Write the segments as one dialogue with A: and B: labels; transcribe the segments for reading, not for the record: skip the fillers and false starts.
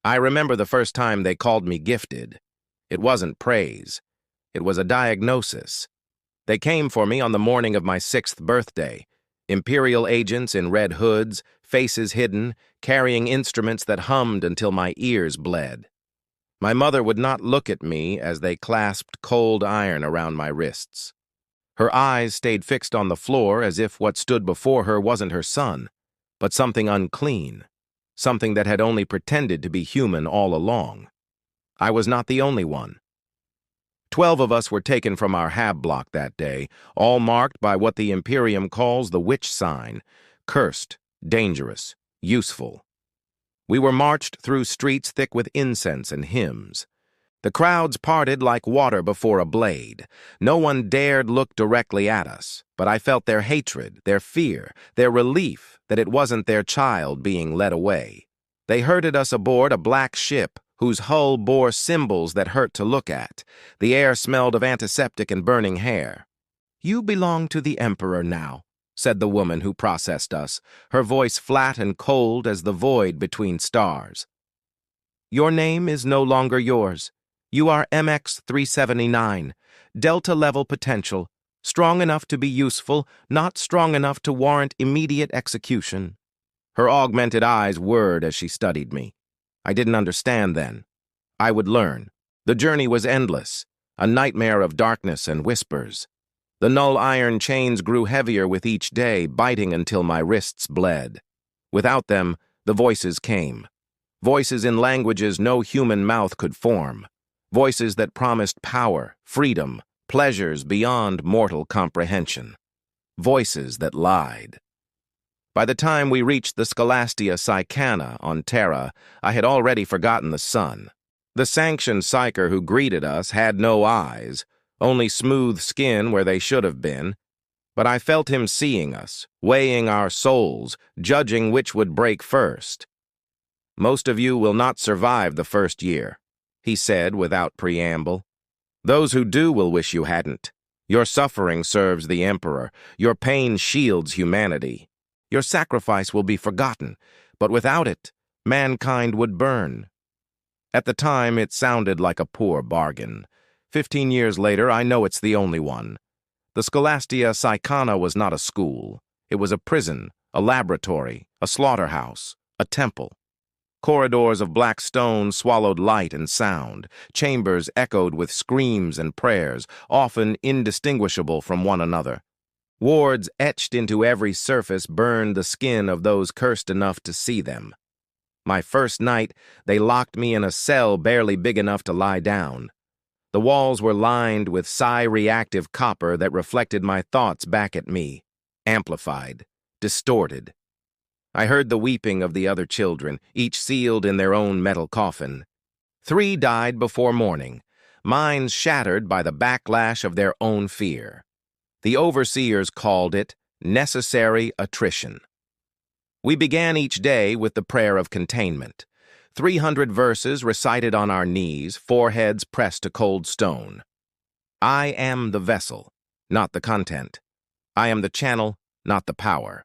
A: I remember the first time they called me gifted. It wasn't praise. It was a diagnosis. They came for me on the morning of my 6th birthday. Imperial agents in red hoods, faces hidden, carrying instruments that hummed until my ears bled. My mother would not look at me as they clasped cold iron around my wrists. Her eyes stayed fixed on the floor as if what stood before her wasn't her son, but something unclean, something that had only pretended to be human all along. I was not the only one. 12 of us were taken from our hab block that day, all marked by what the Imperium calls the witch sign: cursed, dangerous, useful. We were marched through streets thick with incense and hymns. The crowds parted like water before a blade. No one dared look directly at us, but I felt their hatred, their fear, their relief that it wasn't their child being led away. They herded us aboard a black ship whose hull bore symbols that hurt to look at. The air smelled of antiseptic and burning hair. "You belong to the Emperor now," said the woman who processed us, her voice flat and cold as the void between stars. "Your name is no longer yours. You are MX-379, Delta-level potential, strong enough to be useful, not strong enough to warrant immediate execution." Her augmented eyes whirred as she studied me. I didn't understand then. I would learn. The journey was endless, a nightmare of darkness and whispers. The null iron chains grew heavier with each day, biting until my wrists bled. Without them, the voices came. Voices in languages no human mouth could form. Voices that promised power, freedom, pleasures beyond mortal comprehension. Voices that lied. By the time we reached the Scholastia Psycana on Terra, I had already forgotten the sun. The sanctioned Psyker who greeted us had no eyes, only smooth skin where they should have been, but I felt him seeing us, weighing our souls, judging which would break first. "Most of you will not survive the first year," he said without preamble. "Those who do will wish you hadn't. Your suffering serves the Emperor. Your pain shields humanity. Your sacrifice will be forgotten, but without it, mankind would burn." At the time, it sounded like a poor bargain. 15 years later, I know it's the only one. The Scholastia Psycana was not a school. It was a prison, a laboratory, a slaughterhouse, a temple. Corridors of black stone swallowed light and sound. Chambers echoed with screams and prayers, often indistinguishable from one another. Wards etched into every surface burned the skin of those cursed enough to see them. My first night, they locked me in a cell barely big enough to lie down. The walls were lined with psi-reactive copper that reflected my thoughts back at me, amplified, distorted. I heard the weeping of the other children, each sealed in their own metal coffin. 3 died before morning, minds shattered by the backlash of their own fear. The overseers called it necessary attrition. We began each day with the prayer of containment. 300 verses recited on our knees, foreheads pressed to cold stone. I am the vessel, not the content. I am the channel, not the power.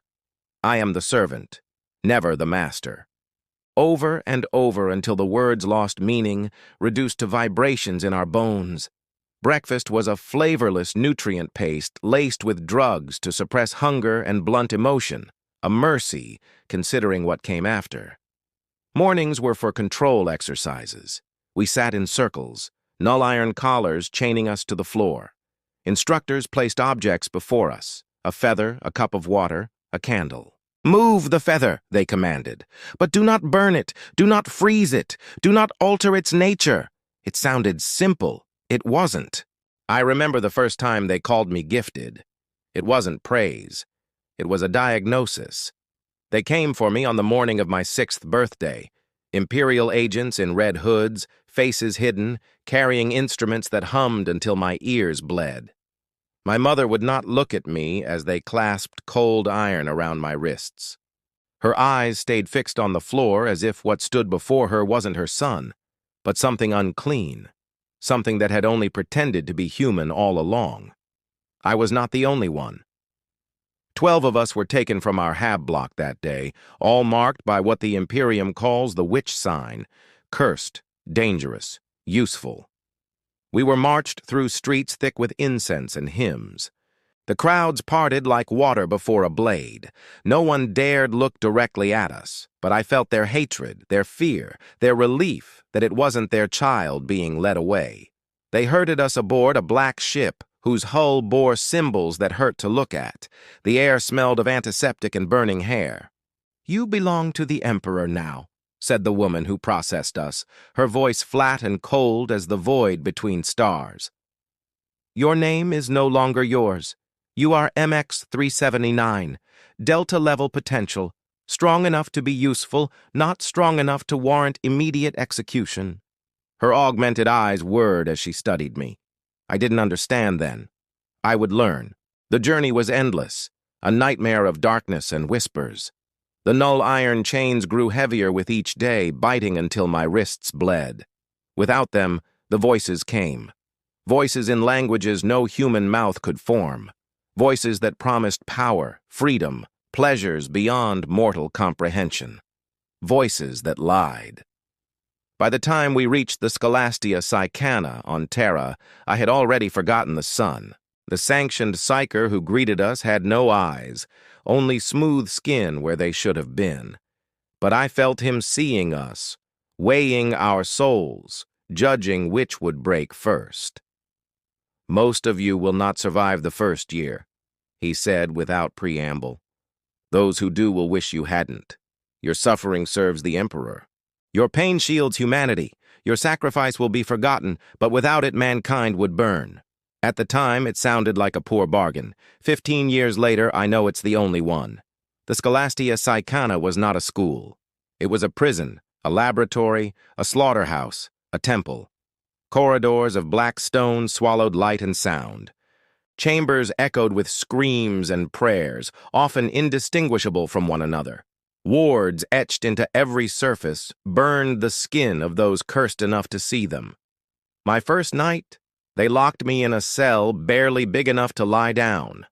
A: I am the servant, never the master. Over and over until the words lost meaning, reduced to vibrations in our bones. Breakfast was a flavorless nutrient paste laced with drugs to suppress hunger and blunt emotion, a mercy considering what came after. Mornings were for control exercises. We sat in circles, null iron collars chaining us to the floor. Instructors placed objects before us: a feather, a cup of water, a candle. "Move the feather," they commanded, "but do not burn it, do not freeze it, do not alter its nature." It sounded simple. It wasn't. I remember the first time they called me gifted. It wasn't praise. It was a diagnosis. They came for me on the morning of my 6th birthday. Imperial agents in red hoods, faces hidden, carrying instruments that hummed until my ears bled. My mother would not look at me as they clasped cold iron around my wrists. Her eyes stayed fixed on the floor as if what stood before her wasn't her son, but something unclean, something that had only pretended to be human all along. I was not the only one. 12 of us were taken from our hab block that day, all marked by what the Imperium calls the witch sign: Cursed, dangerous, useful. We were marched through streets thick with incense and hymns. The crowds parted like water before a blade. No one dared look directly at us, but I felt their hatred, their fear, their relief that it wasn't their child being led away. They herded us aboard a black ship whose hull bore symbols that hurt to look at. The air smelled of antiseptic and burning hair. "You belong to the Emperor now," said the woman who processed us, her voice flat and cold as the void between stars. "Your name is no longer yours. You are MX-379, Delta-level potential, strong enough to be useful, not strong enough to warrant immediate execution." Her augmented eyes whirred as she studied me. I didn't understand then. I would learn. The journey was endless, a nightmare of darkness and whispers. The null iron chains grew heavier with each day, biting until my wrists bled. Without them, the voices came. Voices in languages no human mouth could form. Voices that promised power, freedom, pleasures beyond mortal comprehension. Voices that lied. By the time we reached the Scholastia Psycana on Terra, I had already forgotten the sun. The sanctioned Psyker who greeted us had no eyes, only smooth skin where they should have been. But I felt him seeing us, weighing our souls, judging which would break first. "Most of you will not survive the first year," he said without preamble. "Those who do will wish you hadn't. Your suffering serves the Emperor. Your pain shields humanity. Your sacrifice will be forgotten, but without it mankind would burn." At the time, it sounded like a poor bargain. 15 years later, I know it's the only one. The Scholastia Psycana was not a school. It was a prison, a laboratory, a slaughterhouse, a temple. Corridors of black stone swallowed light and sound. Chambers echoed with screams and prayers, often indistinguishable from one another. Wards etched into every surface burned the skin of those cursed enough to see them. My first night, they locked me in a cell barely big enough to lie down.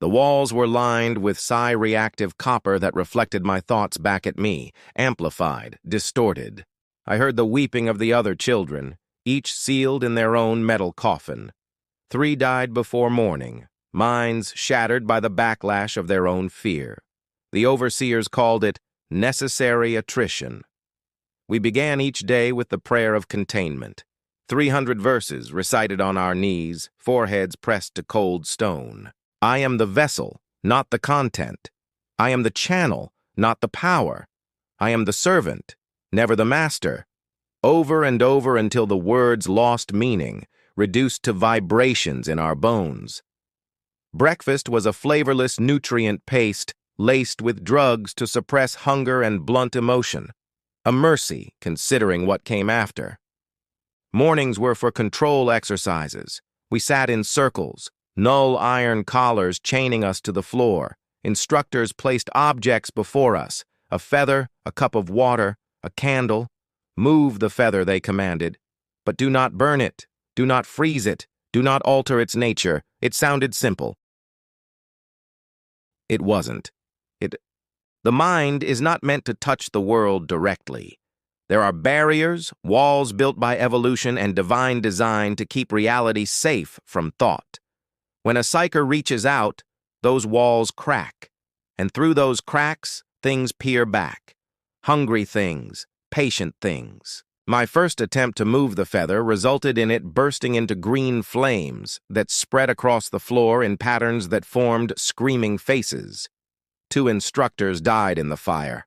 A: The walls were lined with psi-reactive copper that reflected my thoughts back at me, amplified, distorted. I heard the weeping of the other children, each sealed in their own metal coffin. 3 died before morning, minds shattered by the backlash of their own fear. The overseers called it necessary attrition. We began each day with the prayer of containment. 300 verses recited on our knees, foreheads pressed to cold stone. I am the vessel, not the content. I am the channel, not the power. I am the servant, never the master. Over and over until the words lost meaning, reduced to vibrations in our bones. Breakfast was a flavorless nutrient paste laced with drugs to suppress hunger and blunt emotion. A mercy, considering what came after. Mornings were for control exercises. We sat in circles, null iron collars chaining us to the floor. Instructors placed objects before us, a feather, a cup of water, a candle. Move the feather, they commanded, but do not burn it, do not freeze it, do not alter its nature. It sounded simple. It wasn't. The mind is not meant to touch the world directly. There are barriers, walls built by evolution and divine design to keep reality safe from thought. When a psyker reaches out, those walls crack, and through those cracks, things peer back. Hungry things, patient things. My first attempt to move the feather resulted in it bursting into green flames that spread across the floor in patterns that formed screaming faces. 2 instructors died in the fire.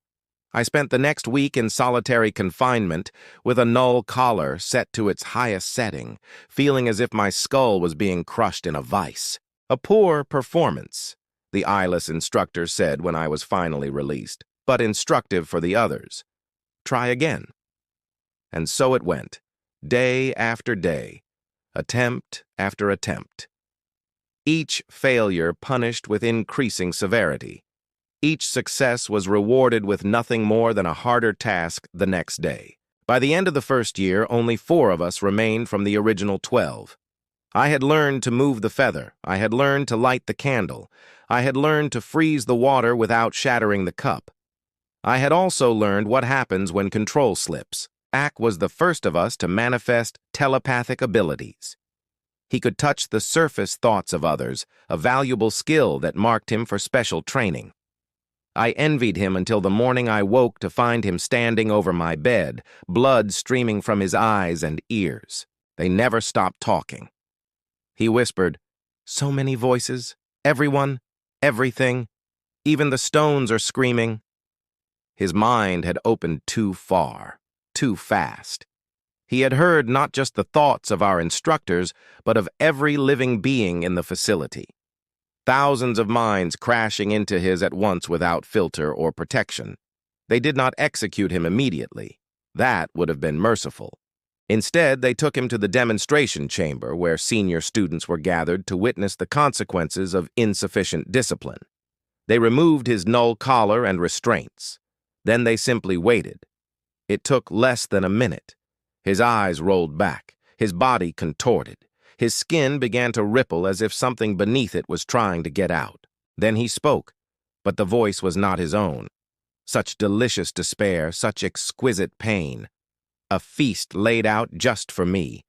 A: I spent the next week in solitary confinement with a null collar set to its highest setting, feeling as if my skull was being crushed in a vice. A poor performance, the eyeless instructor said when I was finally released, but instructive for the others. Try again. And so it went, day after day, attempt after attempt. Each failure punished with increasing severity. Each success was rewarded with nothing more than a harder task the next day. By the end of the first year, only 4 of us remained from the original 12. I had learned to move the feather. I had learned to light the candle. I had learned to freeze the water without shattering the cup. I had also learned what happens when control slips. Ak was the first of us to manifest telepathic abilities. He could touch the surface thoughts of others, a valuable skill that marked him for special training. I envied him until the morning I woke to find him standing over my bed, blood streaming from his eyes and ears. They never stopped talking. He whispered, "So many voices, everyone, everything, even the stones are screaming." His mind had opened too far, too fast. He had heard not just the thoughts of our instructors, but of every living being in the facility. Thousands of minds crashing into his at once without filter or protection. They did not execute him immediately. That would have been merciful. Instead, they took him to the demonstration chamber where senior students were gathered to witness the consequences of insufficient discipline. They removed his null collar and restraints. Then they simply waited. It took less than a minute. His eyes rolled back, his body contorted. His skin began to ripple as if something beneath it was trying to get out. Then he spoke, but the voice was not his own. Such delicious despair, such exquisite pain. A feast laid out just for me.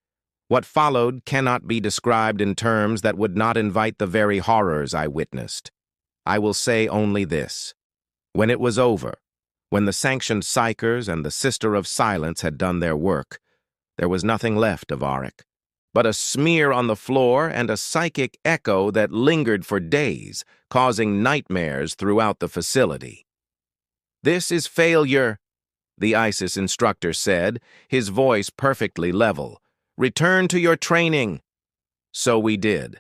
A: What followed cannot be described in terms that would not invite the very horrors I witnessed. I will say only this. When it was over, when the sanctioned Psykers and the Sister of Silence had done their work, there was nothing left of Auric, but a smear on the floor and a psychic echo that lingered for days, causing nightmares throughout the facility. "This is failure," the ISIS instructor said, his voice perfectly level. "Return to your training." So we did.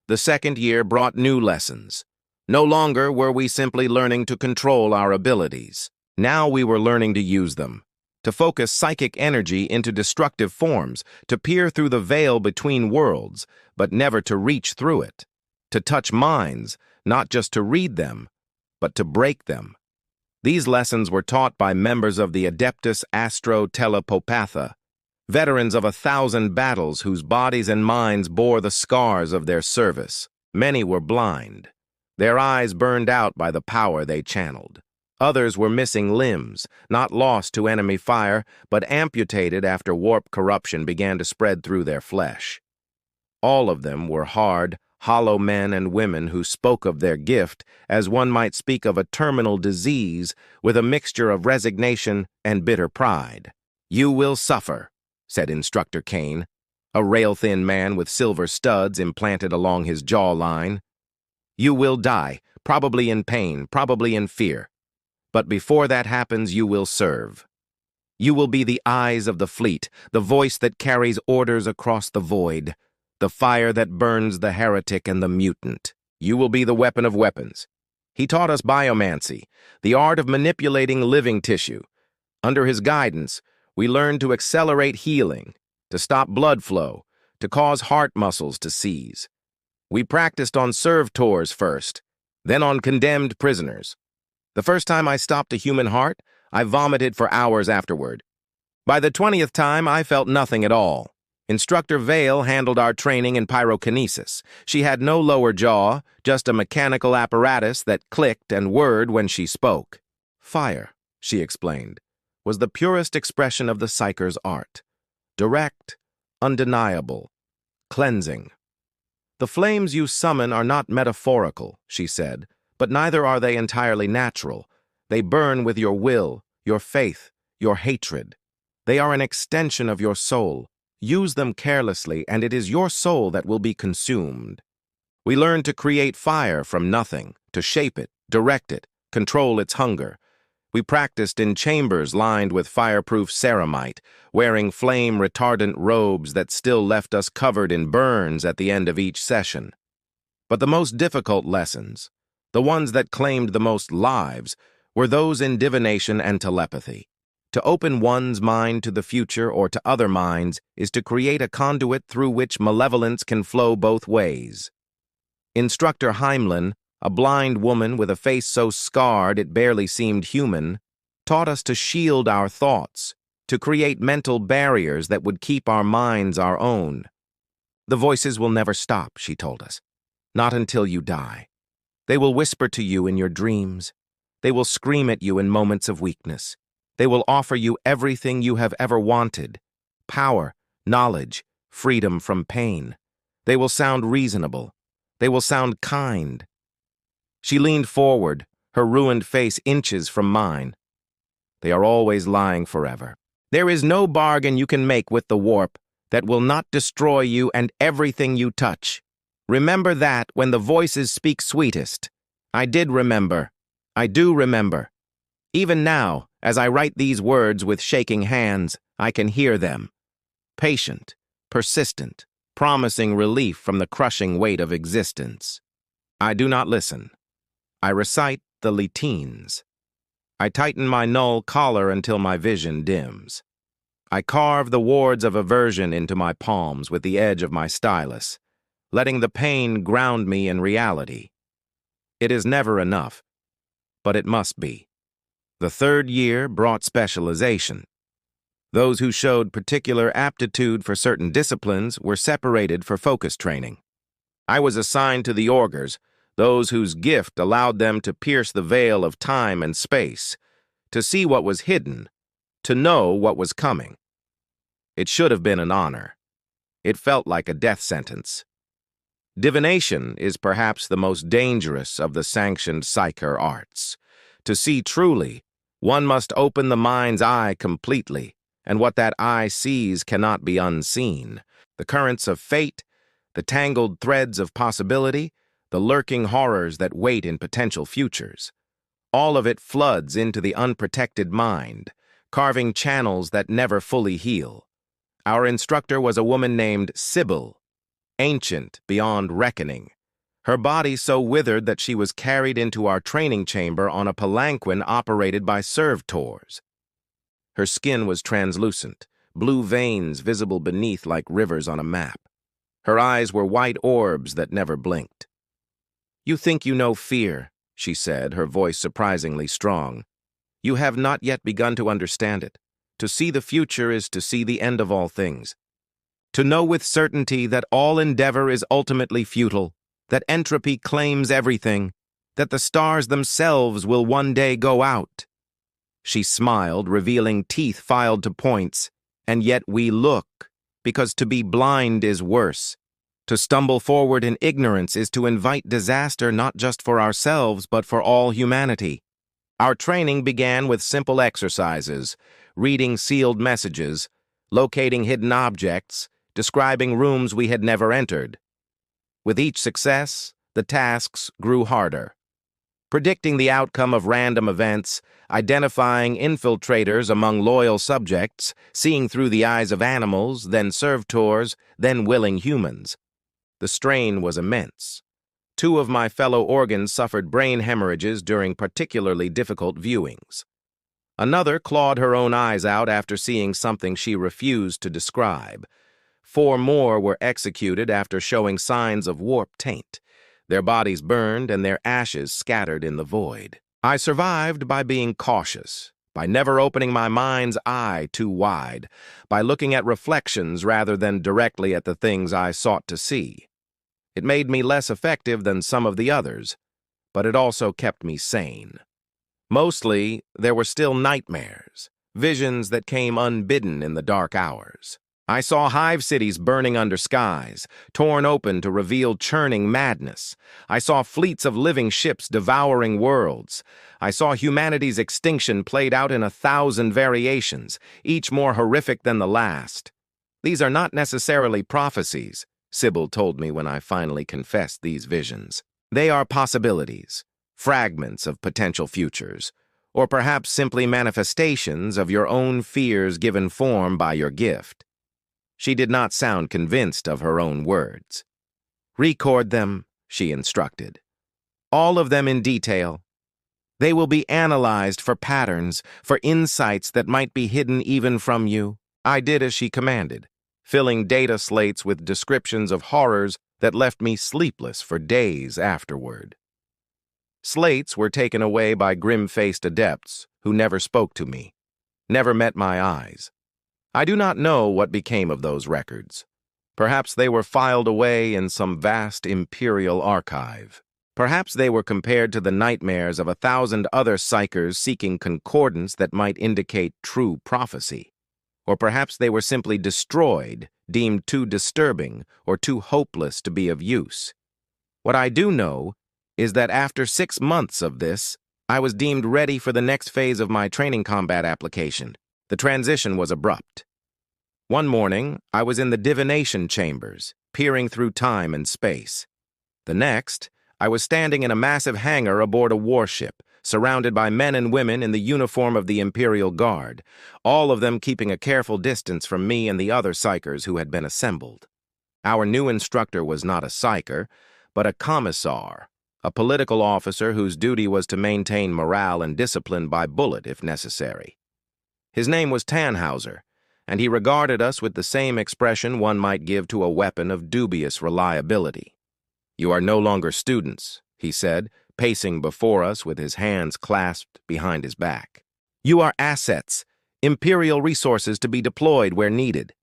A: The second year brought new lessons. No longer were we simply learning to control our abilities. Now we were learning to use them, to focus psychic energy into destructive forms, to peer through the veil between worlds, but never to reach through it, to touch minds, not just to read them, but to break them. These lessons were taught by members of the Adeptus Astro Telepopatha, veterans of 1,000 battles whose bodies and minds bore the scars of their service. Many were blind, their eyes burned out by the power they channeled. Others were missing limbs, not lost to enemy fire, but amputated after warp corruption began to spread through their flesh. All of them were hard, hollow men and women who spoke of their gift as one might speak of a terminal disease with a mixture of resignation and bitter pride. "You will suffer," said Instructor Kane, a rail-thin man with silver studs implanted along his jawline. "You will die, probably in pain, probably in fear. But before that happens, you will serve. You will be the eyes of the fleet, the voice that carries orders across the void, the fire that burns the heretic and the mutant. You will be the weapon of weapons." He taught us biomancy, the art of manipulating living tissue. Under his guidance, we learned to accelerate healing, to stop blood flow, to cause heart muscles to seize. We practiced on servitors first, then on condemned prisoners. The first time I stopped a human heart, I vomited for hours afterward. By the 20th time, I felt nothing at all. Instructor Vale handled our training in pyrokinesis. She had no lower jaw, just a mechanical apparatus that clicked and whirred when she spoke. Fire, she explained, was the purest expression of the Psyker's art. Direct, undeniable, cleansing. "The flames you summon are not metaphorical," she said, "but neither are they entirely natural. They burn with your will, your faith, your hatred. They are an extension of your soul. Use them carelessly, and it is your soul that will be consumed." We learned to create fire from nothing, to shape it, direct it, control its hunger. We practiced in chambers lined with fireproof ceramite, wearing flame-retardant robes that still left us covered in burns at the end of each session. But the most difficult lessons, the ones that claimed the most lives, were those in divination and telepathy. To open one's mind to the future or to other minds is to create a conduit through which malevolence can flow both ways. Instructor Heimlin, a blind woman with a face so scarred it barely seemed human, taught us to shield our thoughts, to create mental barriers that would keep our minds our own. "The voices will never stop," she told us. "Not until you die. They will whisper to you in your dreams. They will scream at you in moments of weakness. They will offer you everything you have ever wanted: power, knowledge, freedom from pain. They will sound reasonable. They will sound kind. She leaned forward, her ruined face inches from mine. They are always lying forever. There is no bargain you can make with the warp that will not destroy you and everything you touch. Remember that when the voices speak sweetest. I did remember. I do remember. Even now, as I write these words with shaking hands, I can hear them. Patient, persistent, promising relief from the crushing weight of existence. I do not listen. I recite the Latines. I tighten my null collar until my vision dims. I carve the wards of aversion into my palms with the edge of my stylus, letting the pain ground me in reality. It is never enough, but it must be. The third year brought specialization. Those who showed particular aptitude for certain disciplines were separated for focus training. I was assigned to the augurs, those whose gift allowed them to pierce the veil of time and space, to see what was hidden, to know what was coming. It should have been an honor. It felt like a death sentence. Divination is perhaps the most dangerous of the sanctioned Psyker arts. To see truly, one must open the mind's eye completely, and what that eye sees cannot be unseen. The currents of fate, the tangled threads of possibility, the lurking horrors that wait in potential futures. All of it floods into the unprotected mind, carving channels that never fully heal. Our instructor was a woman named Sybil, ancient beyond reckoning, her body so withered that she was carried into our training chamber on a palanquin operated by servitors. Her skin was translucent, blue veins visible beneath like rivers on a map. Her eyes were white orbs that never blinked. "You think you know fear," she said, her voice surprisingly strong. "You have not yet begun to understand it. To see the future is to see the end of all things. To know with certainty that all endeavor is ultimately futile, that entropy claims everything, that the stars themselves will one day go out." She smiled, revealing teeth filed to points. "And yet we look, because to be blind is worse. To stumble forward in ignorance is to invite disaster not just for ourselves, but for all humanity." Our training began with simple exercises, reading sealed messages, locating hidden objects, describing rooms we had never entered. With each success, the tasks grew harder. Predicting the outcome of random events, identifying infiltrators among loyal subjects, seeing through the eyes of animals, then servitors, then willing humans. The strain was immense. 2 of my fellow organs suffered brain hemorrhages during particularly difficult viewings. Another clawed her own eyes out after seeing something she refused to describe. 4 more were executed after showing signs of warp taint, their bodies burned and their ashes scattered in the void. I survived by being cautious, by never opening my mind's eye too wide, by looking at reflections rather than directly at the things I sought to see. It made me less effective than some of the others, but it also kept me sane. Mostly, there were still nightmares, visions that came unbidden in the dark hours. I saw hive cities burning under skies, torn open to reveal churning madness. I saw fleets of living ships devouring worlds. I saw humanity's extinction played out in 1,000 variations, each more horrific than the last. These are not necessarily prophecies, Sybil told me when I finally confessed these visions. They are possibilities, fragments of potential futures, or perhaps simply manifestations of your own fears given form by your gift. She did not sound convinced of her own words. "Record them," she instructed. "All of them in detail. They will be analyzed for patterns, for insights that might be hidden even from you." I did as she commanded, filling data slates with descriptions of horrors that left me sleepless for days afterward. Slates were taken away by grim-faced adepts who never spoke to me, never met my eyes. I do not know what became of those records. Perhaps they were filed away in some vast Imperial archive. Perhaps they were compared to the nightmares of 1,000 other Psykers seeking concordance that might indicate true prophecy. Or perhaps they were simply destroyed, deemed too disturbing or too hopeless to be of use. What I do know is that after 6 months of this, I was deemed ready for the next phase of my training combat application. The transition was abrupt. One morning, I was in the divination chambers, peering through time and space. The next, I was standing in a massive hangar aboard a warship, surrounded by men and women in the uniform of the Imperial Guard, all of them keeping a careful distance from me and the other Psykers who had been assembled. Our new instructor was not a Psyker, but a commissar, a political officer whose duty was to maintain morale and discipline by bullet if necessary. His name was Tannhauser, and he regarded us with the same expression one might give to a weapon of dubious reliability. "You are no longer students," he said, pacing before us with his hands clasped behind his back. "You are assets, Imperial resources to be deployed where needed.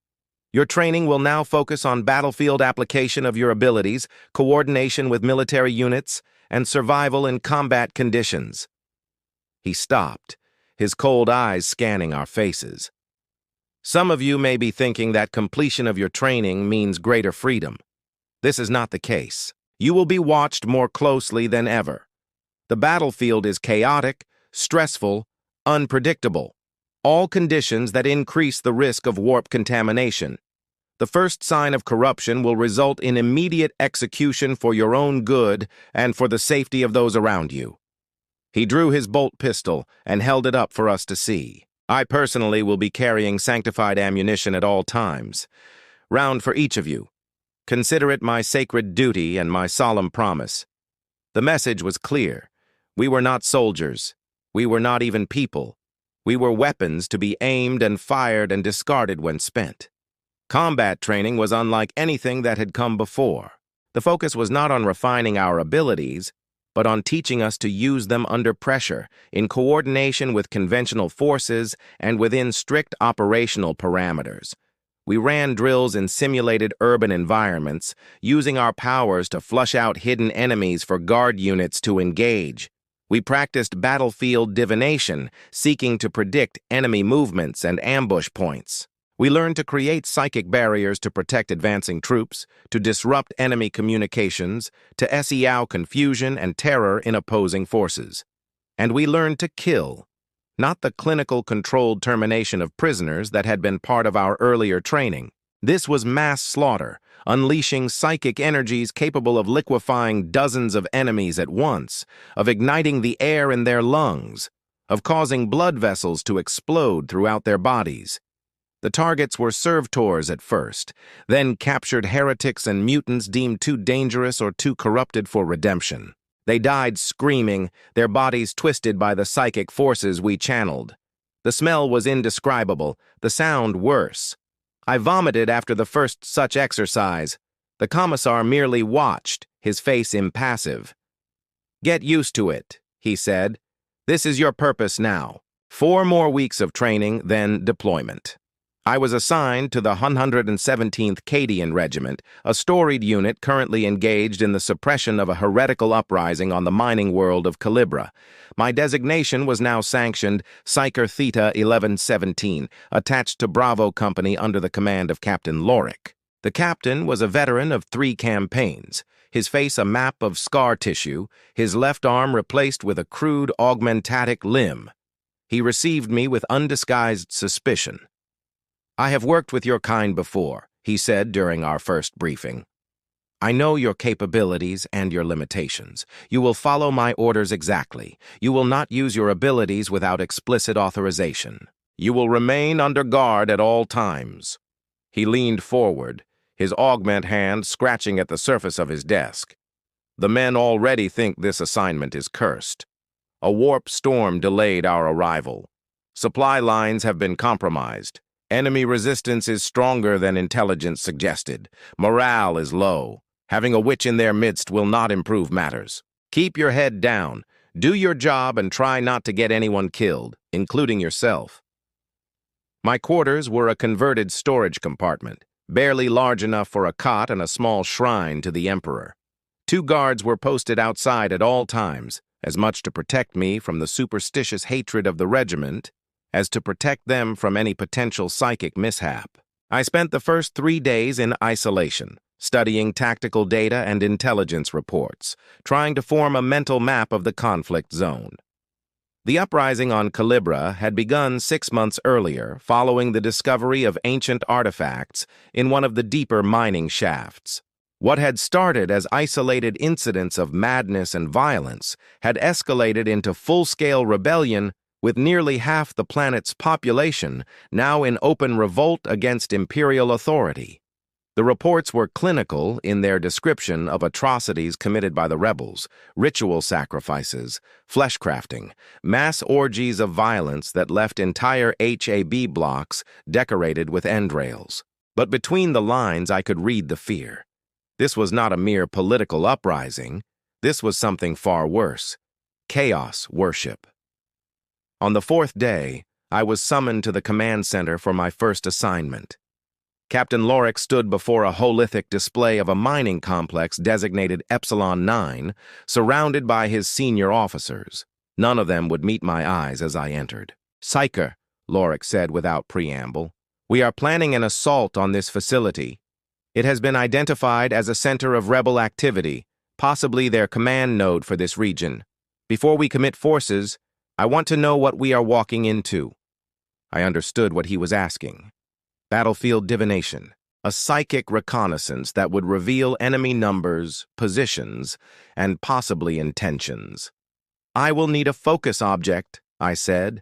A: Your training will now focus on battlefield application of your abilities, coordination with military units, and survival in combat conditions." He stopped, his cold eyes scanning our faces. "Some of you may be thinking that completion of your training means greater freedom. This is not the case. You will be watched more closely than ever. The battlefield is chaotic, stressful, unpredictable, all conditions that increase the risk of warp contamination. The first sign of corruption will result in immediate execution for your own good and for the safety of those around you." He drew his bolt pistol and held it up for us to see. "I personally will be carrying sanctified ammunition at all times. Round for each of you. Consider it my sacred duty and my solemn promise." The message was clear. We were not soldiers. We were not even people. We were weapons to be aimed and fired and discarded when spent. Combat training was unlike anything that had come before. The focus was not on refining our abilities, but on teaching us to use them under pressure, in coordination with conventional forces and within strict operational parameters. We ran drills in simulated urban environments, using our powers to flush out hidden enemies for guard units to engage. We practiced battlefield divination, seeking to predict enemy movements and ambush points. We learned to create psychic barriers to protect advancing troops, to disrupt enemy communications, to SEO confusion and terror in opposing forces. And we learned to kill, not the clinical controlled termination of prisoners that had been part of our earlier training. This was mass slaughter, unleashing psychic energies capable of liquefying dozens of enemies at once, of igniting the air in their lungs, of causing blood vessels to explode throughout their bodies. The targets were servitors at first, then captured heretics and mutants deemed too dangerous or too corrupted for redemption. They died screaming, their bodies twisted by the psychic forces we channeled. The smell was indescribable, the sound worse. I vomited after the first such exercise. The commissar merely watched, his face impassive. "Get used to it," he said. "This is your purpose now. 4 more weeks of training, then deployment." I was assigned to the 117th Cadian Regiment, a storied unit currently engaged in the suppression of a heretical uprising on the mining world of Calibra. My designation was now sanctioned Psyker Theta 1117, attached to Bravo Company under the command of Captain Lorick. The captain was a veteran of 3 campaigns, his face a map of scar tissue, his left arm replaced with a crude augmentatic limb. He received me with undisguised suspicion. "I have worked with your kind before," he said during our first briefing. "I know your capabilities and your limitations. You will follow my orders exactly. You will not use your abilities without explicit authorization. You will remain under guard at all times." He leaned forward, his augment hand scratching at the surface of his desk. "The men already think this assignment is cursed. A warp storm delayed our arrival. Supply lines have been compromised. Enemy resistance is stronger than intelligence suggested. Morale is low. Having a witch in their midst will not improve matters. Keep your head down. Do your job and try not to get anyone killed, including yourself." My quarters were a converted storage compartment, barely large enough for a cot and a small shrine to the Emperor. 2 guards were posted outside at all times, as much to protect me from the superstitious hatred of the regiment as to protect them from any potential psychic mishap. I spent the first 3 days in isolation, studying tactical data and intelligence reports, trying to form a mental map of the conflict zone. The uprising on Calibra had begun 6 months earlier, following the discovery of ancient artifacts in one of the deeper mining shafts. What had started as isolated incidents of madness and violence had escalated into full-scale rebellion, with nearly half the planet's population now in open revolt against Imperial authority. The reports were clinical in their description of atrocities committed by the rebels, ritual sacrifices, flesh-crafting, mass orgies of violence that left entire HAB blocks decorated with endrails. But between the lines I could read the fear. This was not a mere political uprising. This was something far worse: chaos worship. On the 4th day, I was summoned to the command center for my first assignment. Captain Lorik stood before a holithic display of a mining complex designated Epsilon 9, surrounded by his senior officers. None of them would meet my eyes as I entered. "Psyker," Lorik said without preamble, "we are planning an assault on this facility. It has been identified as a center of rebel activity, possibly their command node for this region. Before we commit forces, I want to know what we are walking into." I understood what he was asking. Battlefield divination, a psychic reconnaissance that would reveal enemy numbers, positions, and possibly intentions. "I will need a focus object," I said,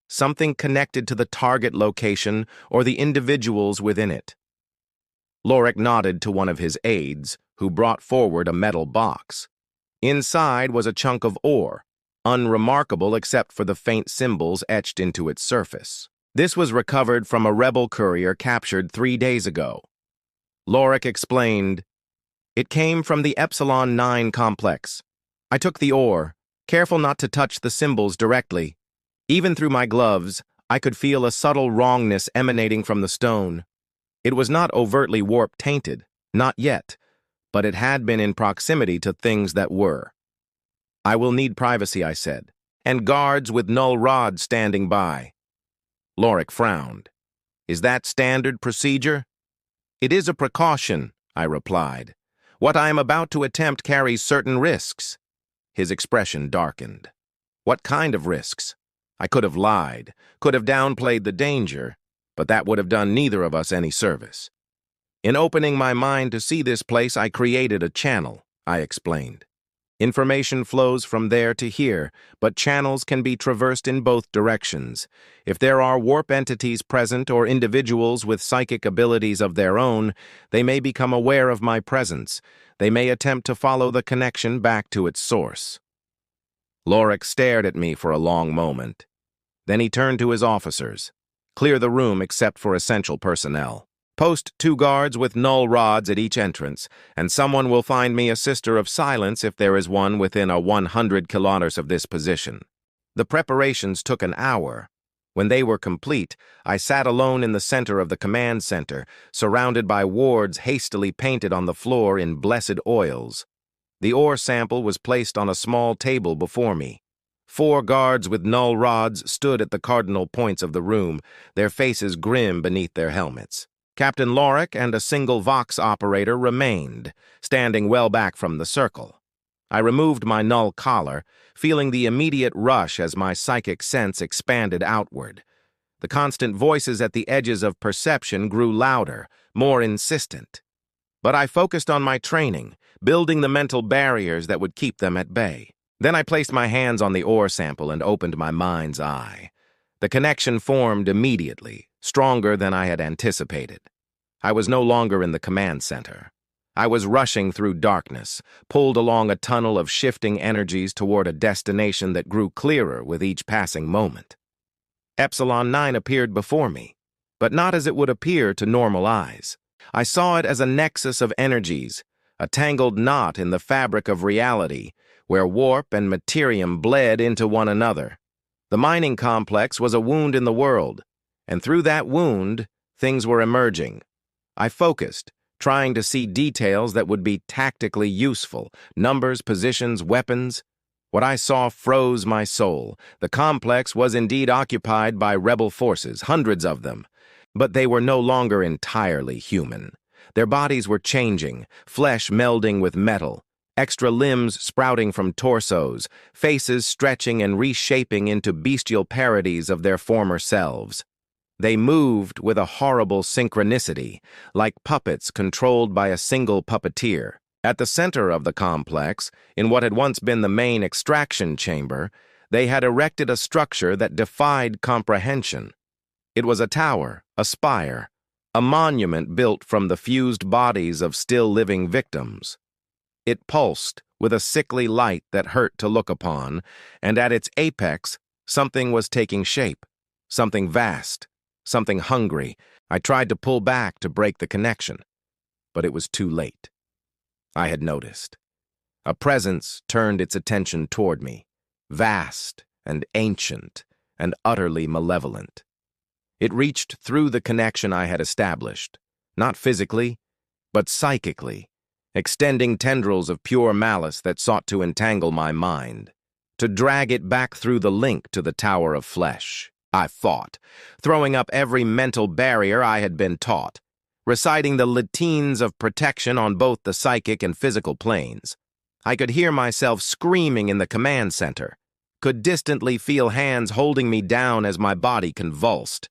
A: "something connected to the target location or the individuals within it." Lorik nodded to one of his aides, who brought forward a metal box. Inside was a chunk of ore, unremarkable except for the faint symbols etched into its surface. This was recovered from a rebel courier captured 3 days ago. Lorik explained, "It came from the Epsilon 9 complex. I took the ore, careful not to touch the symbols directly. Even through my gloves, I could feel a subtle wrongness emanating from the stone. It was not overtly warp-tainted, not yet, but it had been in proximity to things that were. I will need privacy," I said, "and guards with null rods standing by." Lorik frowned. "Is that standard procedure?" "It is a precaution," I replied. "What I am about to attempt carries certain risks." His expression darkened. "What kind of risks?" I could have lied, could have downplayed the danger, but that would have done neither of us any service. "In opening my mind to see this place, I created a channel," I explained. "Information flows from there to here, but channels can be traversed in both directions. If there are warp entities present or individuals with psychic abilities of their own, they may become aware of my presence. They may attempt to follow the connection back to its source." Lorik stared at me for a long moment. Then he turned to his officers. "Clear the room except for essential personnel. Post 2 guards with null rods at each entrance, and someone will find me a Sister of Silence if there is one within 100 kilometers of this position." The preparations took an hour. When they were complete, I sat alone in the center of the command center, surrounded by wards hastily painted on the floor in blessed oils. The ore sample was placed on a small table before me. 4 guards with null rods stood at the cardinal points of the room, their faces grim beneath their helmets. Captain Lorik and a single Vox operator remained, standing well back from the circle. I removed my null collar, feeling the immediate rush as my psychic sense expanded outward. The constant voices at the edges of perception grew louder, more insistent. But I focused on my training, building the mental barriers that would keep them at bay. Then I placed my hands on the ore sample and opened my mind's eye. The connection formed immediately, stronger than I had anticipated. I was no longer in the command center. I was rushing through darkness, pulled along a tunnel of shifting energies toward a destination that grew clearer with each passing moment. Epsilon 9 appeared before me, but not as it would appear to normal eyes. I saw it as a nexus of energies, a tangled knot in the fabric of reality, where warp and materium bled into one another. The mining complex was a wound in the world, and through that wound, things were emerging. I focused, trying to see details that would be tactically useful, numbers, positions, weapons. What I saw froze my soul. The complex was indeed occupied by rebel forces, hundreds of them. But they were no longer entirely human. Their bodies were changing, flesh melding with metal, extra limbs sprouting from torsos, faces stretching and reshaping into bestial parodies of their former selves. They moved with a horrible synchronicity, like puppets controlled by a single puppeteer. At the center of the complex, in what had once been the main extraction chamber, they had erected a structure that defied comprehension. It was a tower, a spire, a monument built from the fused bodies of still-living victims. It pulsed with a sickly light that hurt to look upon, and at its apex, something was taking shape, something vast, something hungry. I tried to pull back to break the connection, but it was too late. I had noticed. A presence turned its attention toward me, vast and ancient and utterly malevolent. It reached through the connection I had established, not physically, but psychically, extending tendrils of pure malice that sought to entangle my mind, to drag it back through the link to the Tower of Flesh. I fought, throwing up every mental barrier I had been taught, reciting the litines of protection on both the psychic and physical planes. I could hear myself screaming in the command center, could distantly feel hands holding me down as my body convulsed.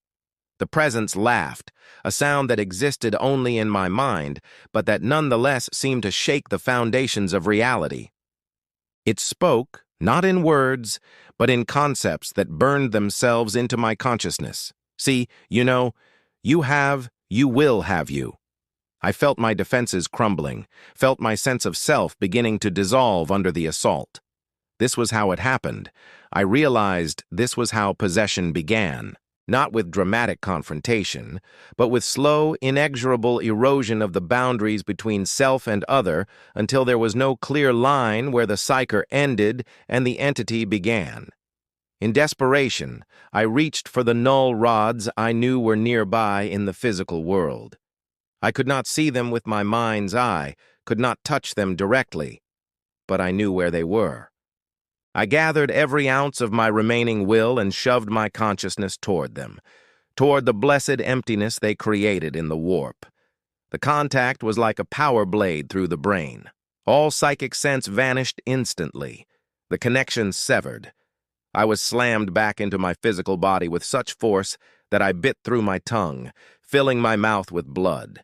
A: The presence laughed, a sound that existed only in my mind, but that nonetheless seemed to shake the foundations of reality. It spoke, not in words, but in concepts that burned themselves into my consciousness. See, you know, you have, you will have you. I felt my defenses crumbling, felt my sense of self beginning to dissolve under the assault. This was how it happened. I realized this was how possession began. Not with dramatic confrontation, but with slow, inexorable erosion of the boundaries between self and other until there was no clear line where the Psyker ended and the entity began. In desperation, I reached for the null rods I knew were nearby in the physical world. I could not see them with my mind's eye, could not touch them directly, but I knew where they were. I gathered every ounce of my remaining will and shoved my consciousness toward them, toward the blessed emptiness they created in the warp. The contact was like a power blade through the brain. All psychic sense vanished instantly. The connection severed. I was slammed back into my physical body with such force that I bit through my tongue, filling my mouth with blood.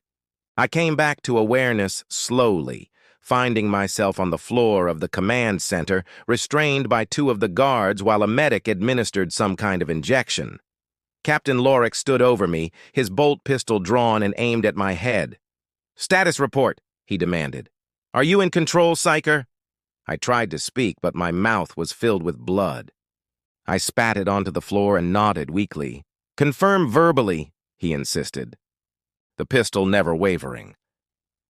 A: I came back to awareness slowly, finding myself on the floor of the command center, restrained by two of the guards while a medic administered some kind of injection. Captain Lorik stood over me, his bolt pistol drawn and aimed at my head. "Status report," he demanded. "Are you in control, Psyker?" I tried to speak, but my mouth was filled with blood. I spat it onto the floor and nodded weakly. "Confirm verbally," he insisted, the pistol never wavering.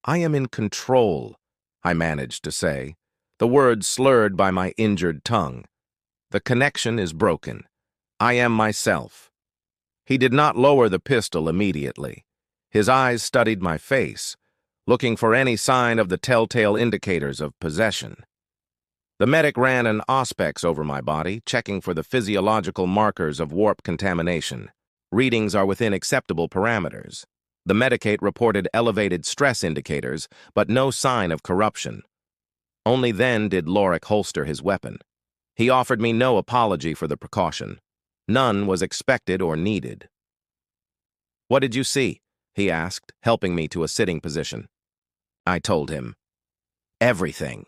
A: "I am in control," I managed to say, the words slurred by my injured tongue. "The connection is broken. I am myself." He did not lower the pistol immediately. His eyes studied my face, looking for any sign of the telltale indicators of possession. The medic ran an auspex over my body, checking for the physiological markers of warp contamination. Readings are within acceptable parameters. The medicate reported elevated stress indicators, but no sign of corruption. Only then did Lorik holster his weapon. He offered me no apology for the precaution. None was expected or needed. "What did you see?" he asked, helping me to a sitting position. I told him. Everything.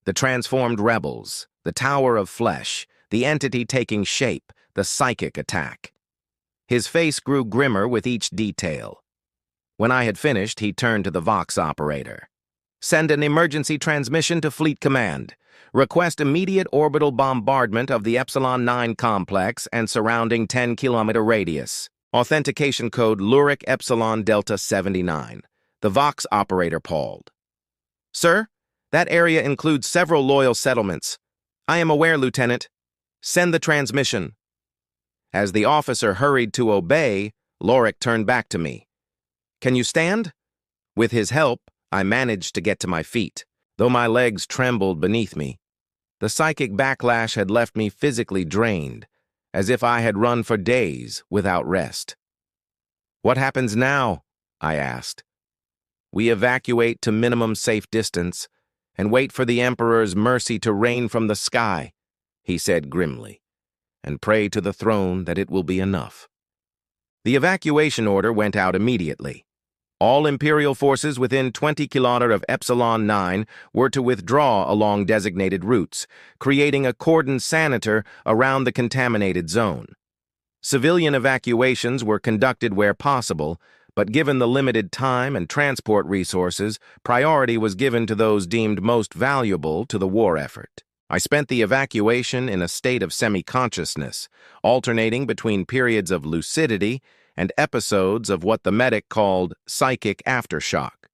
A: The transformed rebels, the Tower of Flesh, the entity taking shape, the psychic attack. His face grew grimmer with each detail. When I had finished, he turned to the Vox operator. "Send an emergency transmission to Fleet Command. Request immediate orbital bombardment of the Epsilon 9 complex and surrounding 10-kilometer radius. Authentication code Lurik Epsilon Delta 79. The Vox operator pawed. "Sir, that area includes several loyal settlements. I am aware, Lieutenant. Send the transmission." As the officer hurried to obey, Lorik turned back to me. "Can you stand?" With his help, I managed to get to my feet, though my legs trembled beneath me. The psychic backlash had left me physically drained, as if I had run for days without rest. "What happens now?" I asked. "We evacuate to minimum safe distance and wait for the Emperor's mercy to rain from the sky," he said grimly, "and pray to the throne that it will be enough." The evacuation order went out immediately. All Imperial forces within 20 km of Epsilon 9 were to withdraw along designated routes, creating a cordon sanitaire around the contaminated zone. Civilian evacuations were conducted where possible, but given the limited time and transport resources, priority was given to those deemed most valuable to the war effort. I spent the evacuation in a state of semi-consciousness, alternating between periods of lucidity and episodes of what the medic called psychic aftershock.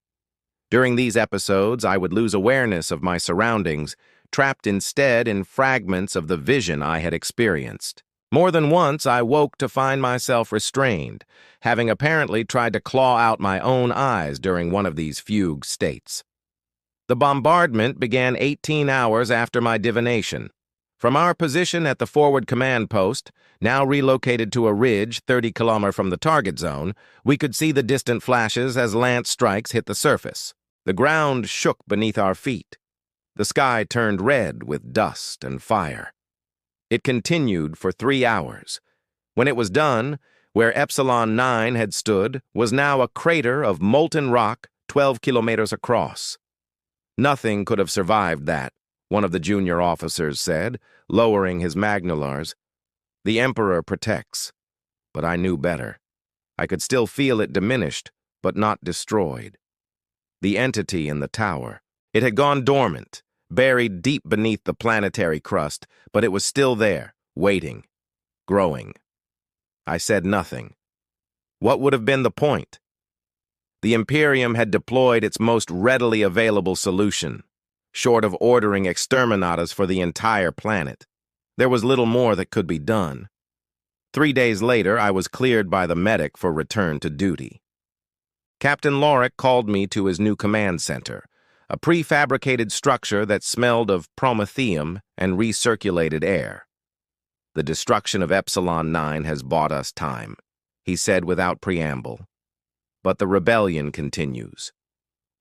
A: During these episodes, I would lose awareness of my surroundings, trapped instead in fragments of the vision I had experienced. More than once, I woke to find myself restrained, having apparently tried to claw out my own eyes during one of these fugue states. The bombardment began 18 hours after my divination. From our position at the forward command post, now relocated to a ridge 30 km from the target zone, we could see the distant flashes as lance strikes hit the surface. The ground shook beneath our feet. The sky turned red with dust and fire. It continued for 3 hours. When it was done, where Epsilon 9 had stood was now a crater of molten rock 12 kilometers across. "Nothing could have survived that," one of the junior officers said, lowering his magnolars. "The Emperor protects." But I knew better. I could still feel it diminished, but not destroyed. The entity in the tower. It had gone dormant, buried deep beneath the planetary crust, but it was still there, waiting, growing. I said nothing. What would have been the point? The Imperium had deployed its most readily available solution, short of ordering exterminatas for the entire planet. There was little more that could be done. 3 days later, I was cleared by the medic for return to duty. Captain Lorick called me to his new command center, a prefabricated structure that smelled of promethium and recirculated air. "The destruction of Epsilon 9 has bought us time," he said without preamble. "But the rebellion continues.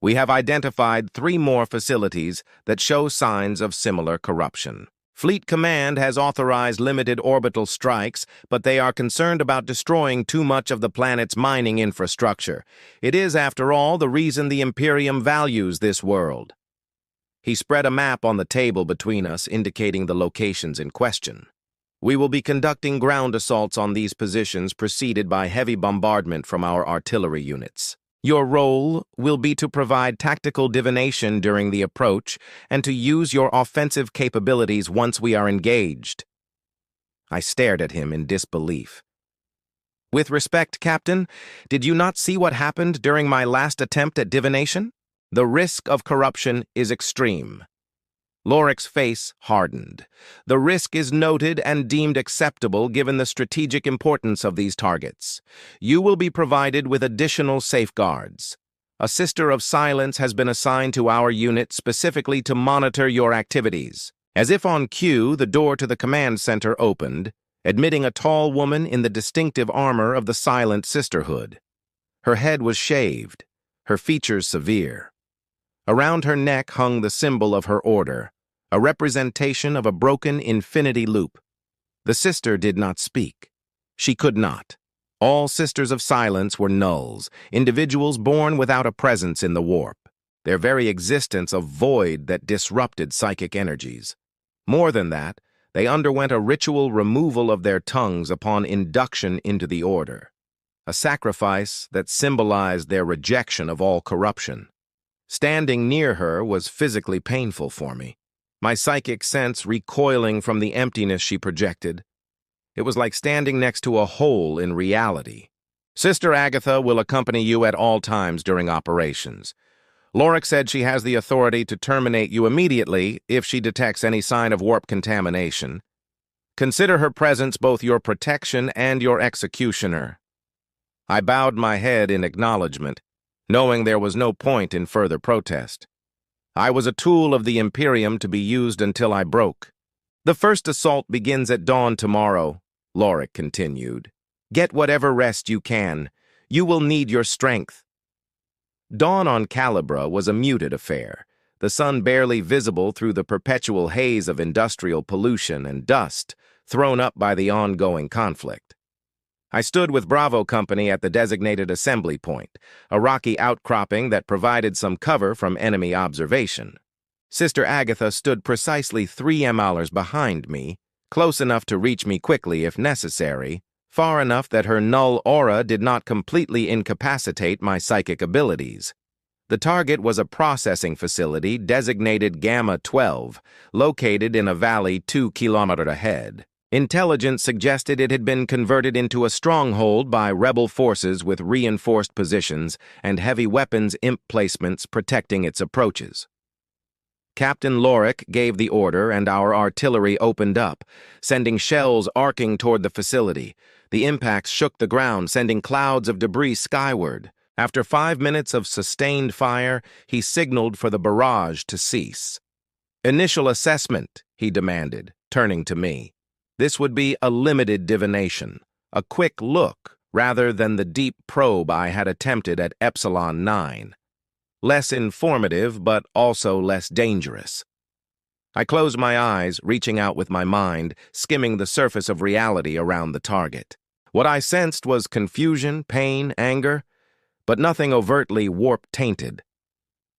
A: We have identified 3 more facilities that show signs of similar corruption. Fleet Command has authorized limited orbital strikes, but they are concerned about destroying too much of the planet's mining infrastructure. It is, after all, the reason the Imperium values this world." He spread a map on the table between us, indicating the locations in question. "We will be conducting ground assaults on these positions, preceded by heavy bombardment from our artillery units. Your role will be to provide tactical divination during the approach and to use your offensive capabilities once we are engaged." I stared at him in disbelief. "With respect, Captain, did you not see what happened during my last attempt at divination? The risk of corruption is extreme." Lorick's face hardened. "The risk is noted and deemed acceptable given the strategic importance of these targets. You will be provided with additional safeguards. A Sister of Silence has been assigned to our unit specifically to monitor your activities." As if on cue, the door to the command center opened, admitting a tall woman in the distinctive armor of the Silent Sisterhood. Her head was shaved, her features severe. Around her neck hung the symbol of her order, a representation of a broken infinity loop. The sister did not speak. She could not. All Sisters of Silence were nulls, individuals born without a presence in the warp, their very existence a void that disrupted psychic energies. More than that, they underwent a ritual removal of their tongues upon induction into the order, a sacrifice that symbolized their rejection of all corruption. Standing near her was physically painful for me, my psychic sense recoiling from the emptiness she projected. It was like standing next to a hole in reality. "Sister Agatha will accompany you at all times during operations. Lorick said she has the authority to terminate you immediately if she detects any sign of warp contamination. Consider her presence both your protection and your executioner." I bowed my head in acknowledgement. knowing there was no point in further protest. I was a tool of the Imperium to be used until I broke. The first assault begins at dawn tomorrow, Lorik continued. Get whatever rest you can. You will need your strength. Dawn on Calibra was a muted affair, the sun barely visible through the perpetual haze of industrial pollution and dust thrown up by the ongoing conflict. I stood with Bravo Company at the designated assembly point, a rocky outcropping that provided some cover from enemy observation. Sister Agatha stood precisely 3 miles behind me, close enough to reach me quickly if necessary, far enough that her null aura did not completely incapacitate my psychic abilities. The target was a processing facility designated Gamma 12, located in a valley 2 kilometers ahead. Intelligence suggested it had been converted into a stronghold by rebel forces with reinforced positions and heavy weapons imp placements protecting its approaches. Captain Lorik gave the order and our artillery opened up, sending shells arcing toward the facility. The impacts shook the ground, sending clouds of debris skyward. After 5 minutes of sustained fire, he signaled for the barrage to cease. Initial assessment, he demanded, turning to me. This would be a limited divination, a quick look, rather than the deep probe I had attempted at Epsilon 9. Less informative, but also less dangerous. I closed my eyes, reaching out with my mind, skimming the surface of reality around the target. What I sensed was confusion, pain, anger, but nothing overtly warp-tainted.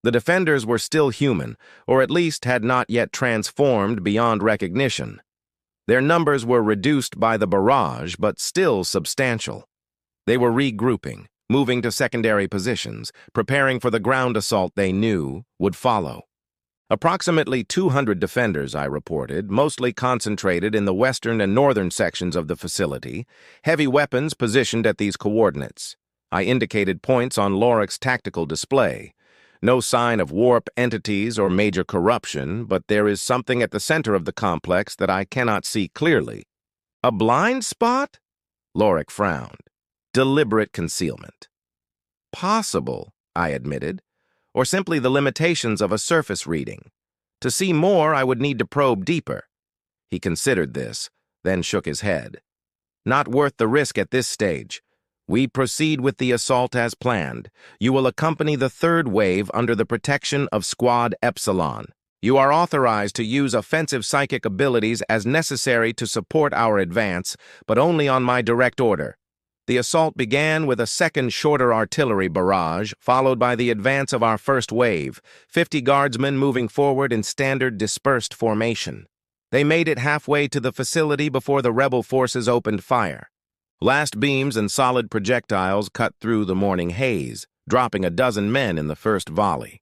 A: The defenders were still human, or at least had not yet transformed beyond recognition. Their numbers were reduced by the barrage, but still substantial. They were regrouping, moving to secondary positions, preparing for the ground assault they knew would follow. Approximately 200 defenders, I reported, mostly concentrated in the western and northern sections of the facility, heavy weapons positioned at these coordinates. I indicated points on Lorik's tactical display. No sign of warp entities or major corruption, but there is something at the center of the complex that I cannot see clearly. A blind spot? Lorik frowned. Deliberate concealment. Possible, I admitted, or simply the limitations of a surface reading. To see more, I would need to probe deeper. He considered this, then shook his head. Not worth the risk at this stage. We proceed with the assault as planned. You will accompany the third wave under the protection of Squad Epsilon. You are authorized to use offensive psychic abilities as necessary to support our advance, but only on my direct order. The assault began with a second shorter artillery barrage, followed by the advance of our first wave, 50 guardsmen moving forward in standard dispersed formation. They made it halfway to the facility before the rebel forces opened fire. Last beams and solid projectiles cut through the morning haze, dropping a dozen men in the first volley.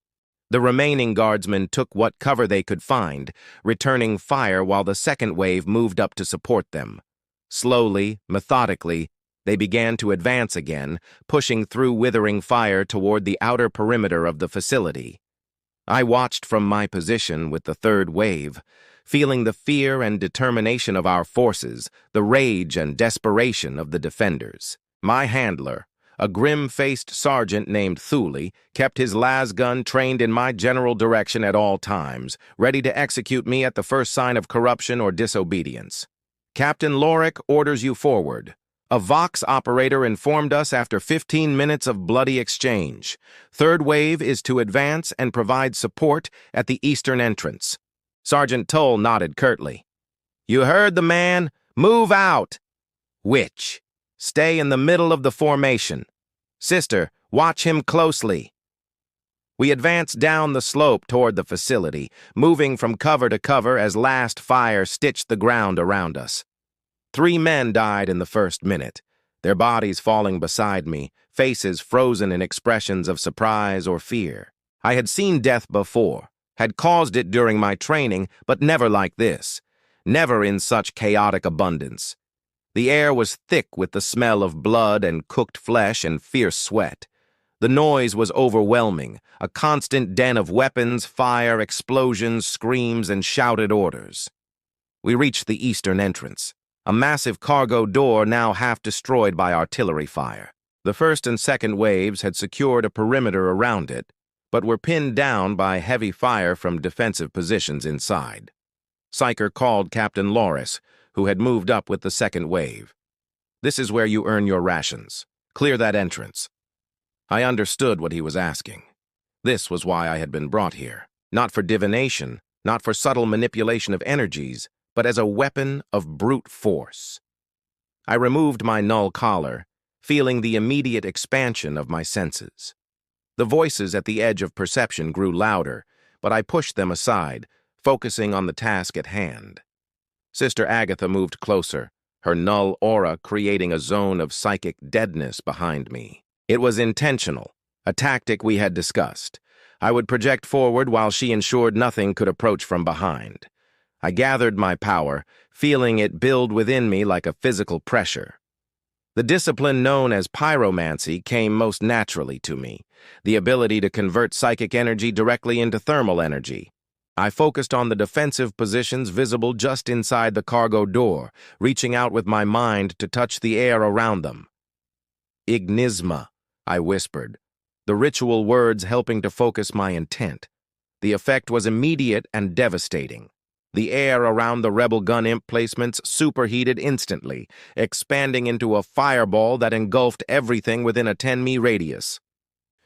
A: The remaining guardsmen took what cover they could find, returning fire while the second wave moved up to support them. Slowly, methodically, they began to advance again, pushing through withering fire toward the outer perimeter of the facility. I watched from my position with the third wave, feeling the fear and determination of our forces, the rage and desperation of the defenders. My handler, a grim-faced sergeant named Thule, kept his lasgun trained in my general direction at all times, ready to execute me at the first sign of corruption or disobedience. Captain Lorik orders you forward. A Vox operator informed us after 15 minutes of bloody exchange. Third wave is to advance and provide support at the eastern entrance. Sergeant Toll nodded curtly. You heard the man. Move out. Which? Stay in the middle of the formation. Sister, watch him closely. We advanced down the slope toward the facility, moving from cover to cover as last fire stitched the ground around us. 3 men died in the first minute, their bodies falling beside me, faces frozen in expressions of surprise or fear. I had seen death before, had caused it during my training, but never like this, never in such chaotic abundance. The air was thick with the smell of blood and cooked flesh and fierce sweat. The noise was overwhelming, a constant din of weapons, fire, explosions, screams, and shouted orders. We reached the eastern entrance, a massive cargo door now half destroyed by artillery fire. The first and second waves had secured a perimeter around it, but were pinned down by heavy fire from defensive positions inside. Psyker called Captain Loris, who had moved up with the second wave. "This is where you earn your rations. Clear that entrance." I understood what he was asking. This was why I had been brought here. Not for divination, not for subtle manipulation of energies, but as a weapon of brute force. I removed my null collar, feeling the immediate expansion of my senses. The voices at the edge of perception grew louder, but I pushed them aside, focusing on the task at hand. Sister Agatha moved closer, her null aura creating a zone of psychic deadness behind me. It was intentional, a tactic we had discussed. I would project forward while she ensured nothing could approach from behind. I gathered my power, feeling it build within me like a physical pressure. The discipline known as pyromancy came most naturally to me, the ability to convert psychic energy directly into thermal energy. I focused on the defensive positions visible just inside the cargo door, reaching out with my mind to touch the air around them. "Ignisma," I whispered, the ritual words helping to focus my intent. The effect was immediate and devastating. The air around the rebel gun emplacements superheated instantly, expanding into a fireball that engulfed everything within a 10-me radius.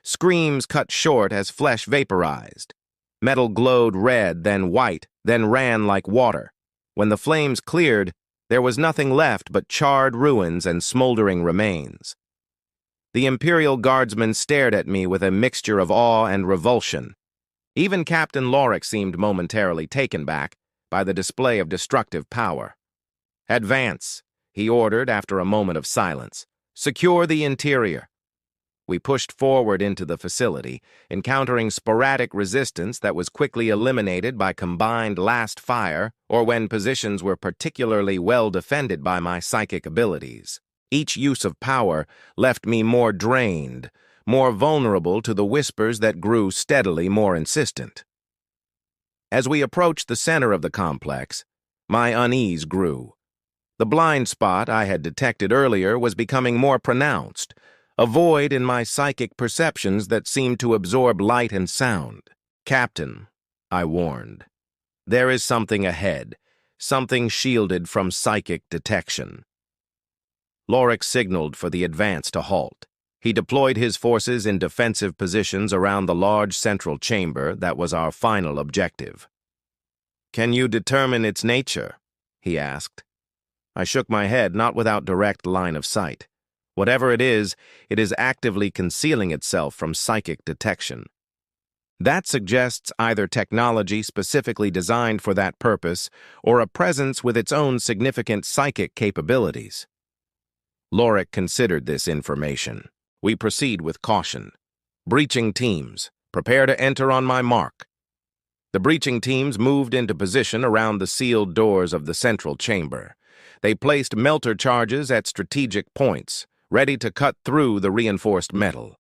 A: Screams cut short as flesh vaporized. Metal glowed red, then white, then ran like water. When the flames cleared, there was nothing left but charred ruins and smoldering remains. The Imperial guardsmen stared at me with a mixture of awe and revulsion. Even Captain Lorik seemed momentarily taken back by the display of destructive power. "Advance," he ordered after a moment of silence. "Secure the interior." We pushed forward into the facility, encountering sporadic resistance that was quickly eliminated by combined last fire or when positions were particularly well defended by my psychic abilities. Each use of power left me more drained, more vulnerable to the whispers that grew steadily more insistent. As we approached the center of the complex, my unease grew. The blind spot I had detected earlier was becoming more pronounced, a void in my psychic perceptions that seemed to absorb light and sound. "Captain," I warned, "there is something ahead, something shielded from psychic detection." Lorik signaled for the advance to halt. He deployed his forces in defensive positions around the large central chamber that was our final objective. "Can you determine its nature?" he asked. I shook my head, not without direct line of sight. Whatever it is actively concealing itself from psychic detection. That suggests either technology specifically designed for that purpose or a presence with its own significant psychic capabilities. Lorik considered this information. "We proceed with caution. Breaching teams, prepare to enter on my mark." The breaching teams moved into position around the sealed doors of the central chamber. They placed melter charges at strategic points, ready to cut through the reinforced metal.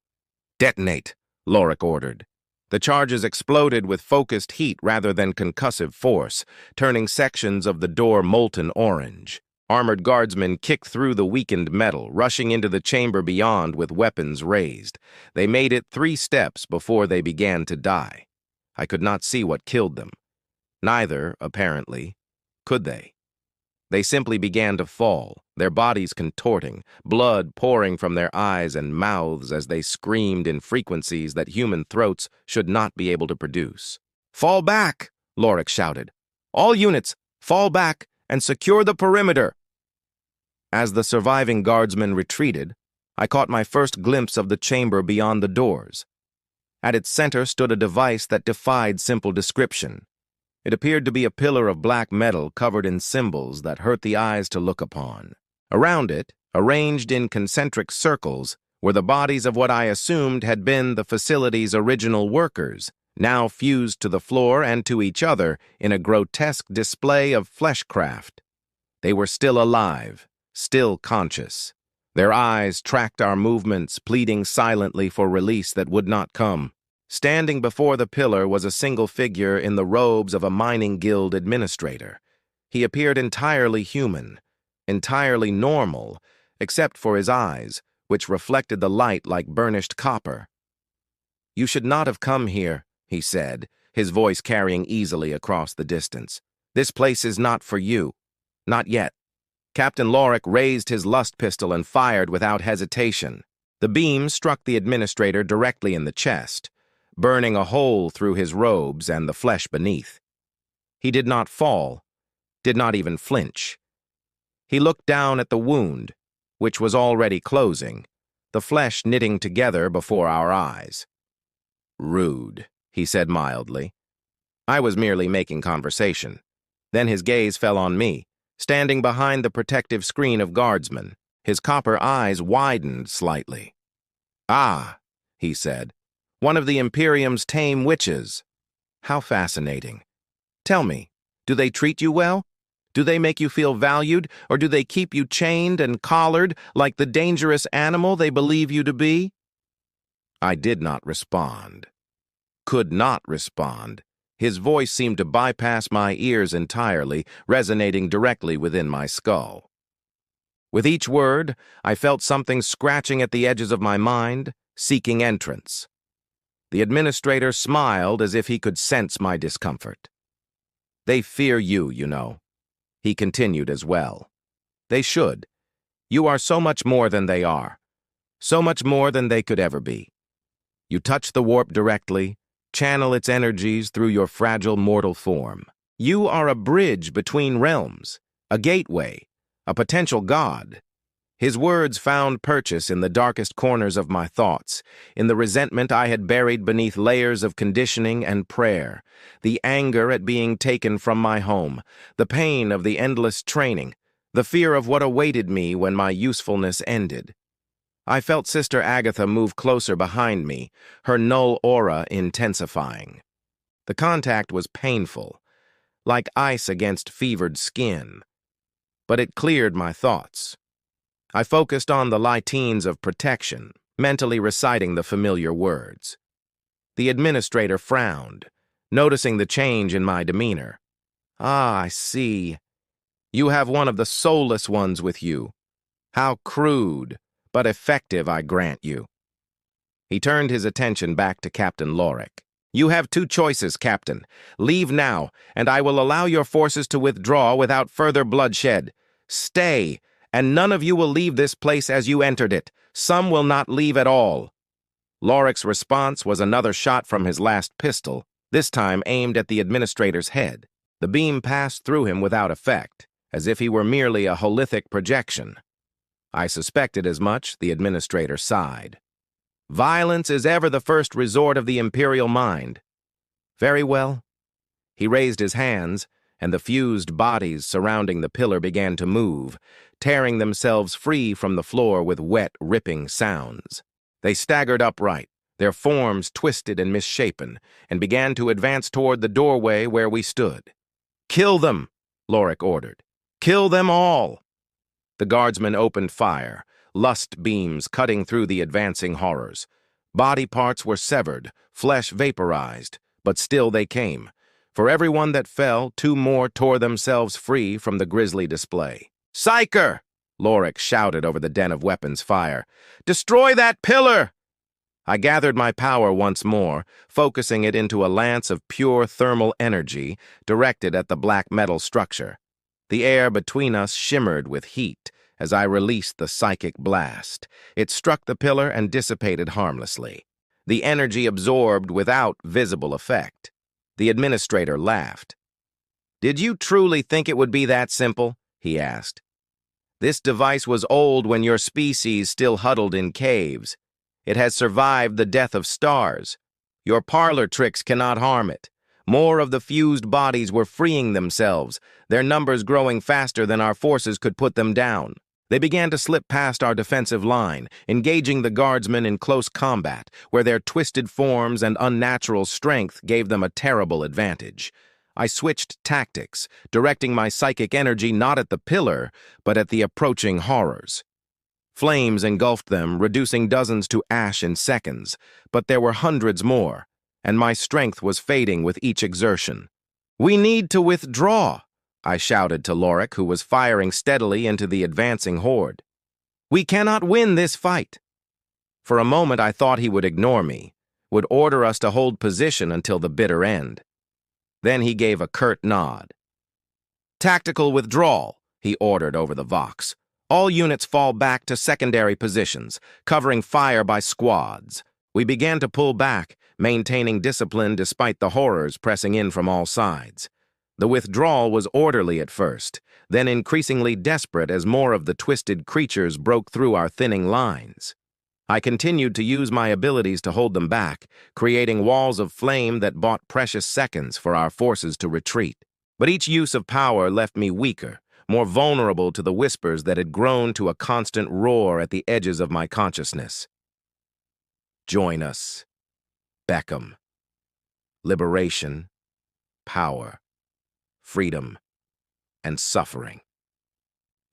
A: "Detonate," Lorik ordered. The charges exploded with focused heat rather than concussive force, turning sections of the door molten orange. Armored guardsmen kicked through the weakened metal, rushing into the chamber beyond with weapons raised. They made it 3 steps before they began to die. I could not see what killed them. Neither, apparently, could they. They simply began to fall, their bodies contorting, blood pouring from their eyes and mouths as they screamed in frequencies that human throats should not be able to produce. "Fall back!" Lorik shouted. "All units, fall back and secure the perimeter!" As the surviving guardsmen retreated, I caught my first glimpse of the chamber beyond the doors. At its center stood a device that defied simple description. It appeared to be a pillar of black metal covered in symbols that hurt the eyes to look upon. Around it, arranged in concentric circles, were the bodies of what I assumed had been the facility's original workers, now fused to the floor and to each other in a grotesque display of fleshcraft. They were still alive, still conscious. Their eyes tracked our movements, pleading silently for release that would not come. Standing before the pillar was a single figure in the robes of a mining guild administrator. He appeared entirely human, entirely normal, except for his eyes, which reflected the light like burnished copper. "You should not have come here," he said, his voice carrying easily across the distance. "This place is not for you. Not yet." Captain Lorik raised his lust pistol and fired without hesitation. The beam struck the administrator directly in the chest, burning a hole through his robes and the flesh beneath. He did not fall, did not even flinch. He looked down at the wound, which was already closing, the flesh knitting together before our eyes. "Rude," he said mildly. I was merely making conversation. Then his gaze fell on me, standing behind the protective screen of guardsmen. His copper eyes widened slightly. "Ah," he said, "one of the Imperium's tame witches. How fascinating. Tell me, do they treat you well? Do they make you feel valued, or do they keep you chained and collared like the dangerous animal they believe you to be?" I did not respond. Could not respond. His voice seemed to bypass my ears entirely, resonating directly within my skull. With each word, I felt something scratching at the edges of my mind, seeking entrance. The administrator smiled as if he could sense my discomfort. "They fear you, you know." He continued as well. "They should. You are so much more than they are. So much more than they could ever be. You touch the warp directly, channel its energies through your fragile mortal form. You are a bridge between realms, a gateway, a potential god." His words found purchase in the darkest corners of my thoughts, in the resentment I had buried beneath layers of conditioning and prayer, the anger at being taken from my home, the pain of the endless training, the fear of what awaited me when my usefulness ended. I felt Sister Agatha move closer behind me, her null aura intensifying. The contact was painful, like ice against fevered skin, but it cleared my thoughts. I focused on the litines of protection, mentally reciting the familiar words. The administrator frowned, noticing the change in my demeanor. "Ah, I see. You have one of the soulless ones with you. How crude, but effective, I grant you." He turned his attention back to Captain Lorik. "You have two choices, Captain. Leave now, and I will allow your forces to withdraw without further bloodshed. Stay, and none of you will leave this place as you entered it. Some will not leave at all." Lorik's response was another shot from his last pistol, this time aimed at the administrator's head. The beam passed through him without effect, as if he were merely a holithic projection. I suspected as much, the administrator sighed. "Violence is ever the first resort of the Imperial mind." "Very well." He raised his hands, and the fused bodies surrounding the pillar began to move, tearing themselves free from the floor with wet, ripping sounds. They staggered upright, their forms twisted and misshapen, and began to advance toward the doorway where we stood. "Kill them," Lorik ordered. "Kill them all." The guardsmen opened fire, lust beams cutting through the advancing horrors. Body parts were severed, flesh vaporized, but still they came. For every one that fell, two more tore themselves free from the grisly display. "Psyker!" Lorik shouted over the den of weapons fire. "Destroy that pillar!" I gathered my power once more, focusing it into a lance of pure thermal energy directed at the black metal structure. The air between us shimmered with heat as I released the psychic blast. It struck the pillar and dissipated harmlessly. The energy absorbed without visible effect. The administrator laughed. "Did you truly think it would be that simple?" he asked. "This device was old when your species still huddled in caves. It has survived the death of stars. Your parlor tricks cannot harm it. More of the fused bodies were freeing themselves, their numbers growing faster than our forces could put them down. They began to slip past our defensive line, engaging the guardsmen in close combat, where their twisted forms and unnatural strength gave them a terrible advantage. I switched tactics, directing my psychic energy not at the pillar, but at the approaching horrors. Flames engulfed them, reducing dozens to ash in seconds, but there were hundreds more, and my strength was fading with each exertion. "We need to withdraw," I shouted to Lorik, who was firing steadily into the advancing horde. "We cannot win this fight." For a moment I thought he would ignore me, would order us to hold position until the bitter end. Then he gave a curt nod. "Tactical withdrawal," he ordered over the Vox. "All units fall back to secondary positions, covering fire by squads." We began to pull back, maintaining discipline despite the horrors pressing in from all sides. The withdrawal was orderly at first, then increasingly desperate as more of the twisted creatures broke through our thinning lines. I continued to use my abilities to hold them back, creating walls of flame that bought precious seconds for our forces to retreat. But each use of power left me weaker, more vulnerable to the whispers that had grown to a constant roar at the edges of my consciousness. Join us. Beckham. Liberation, power, freedom, and suffering.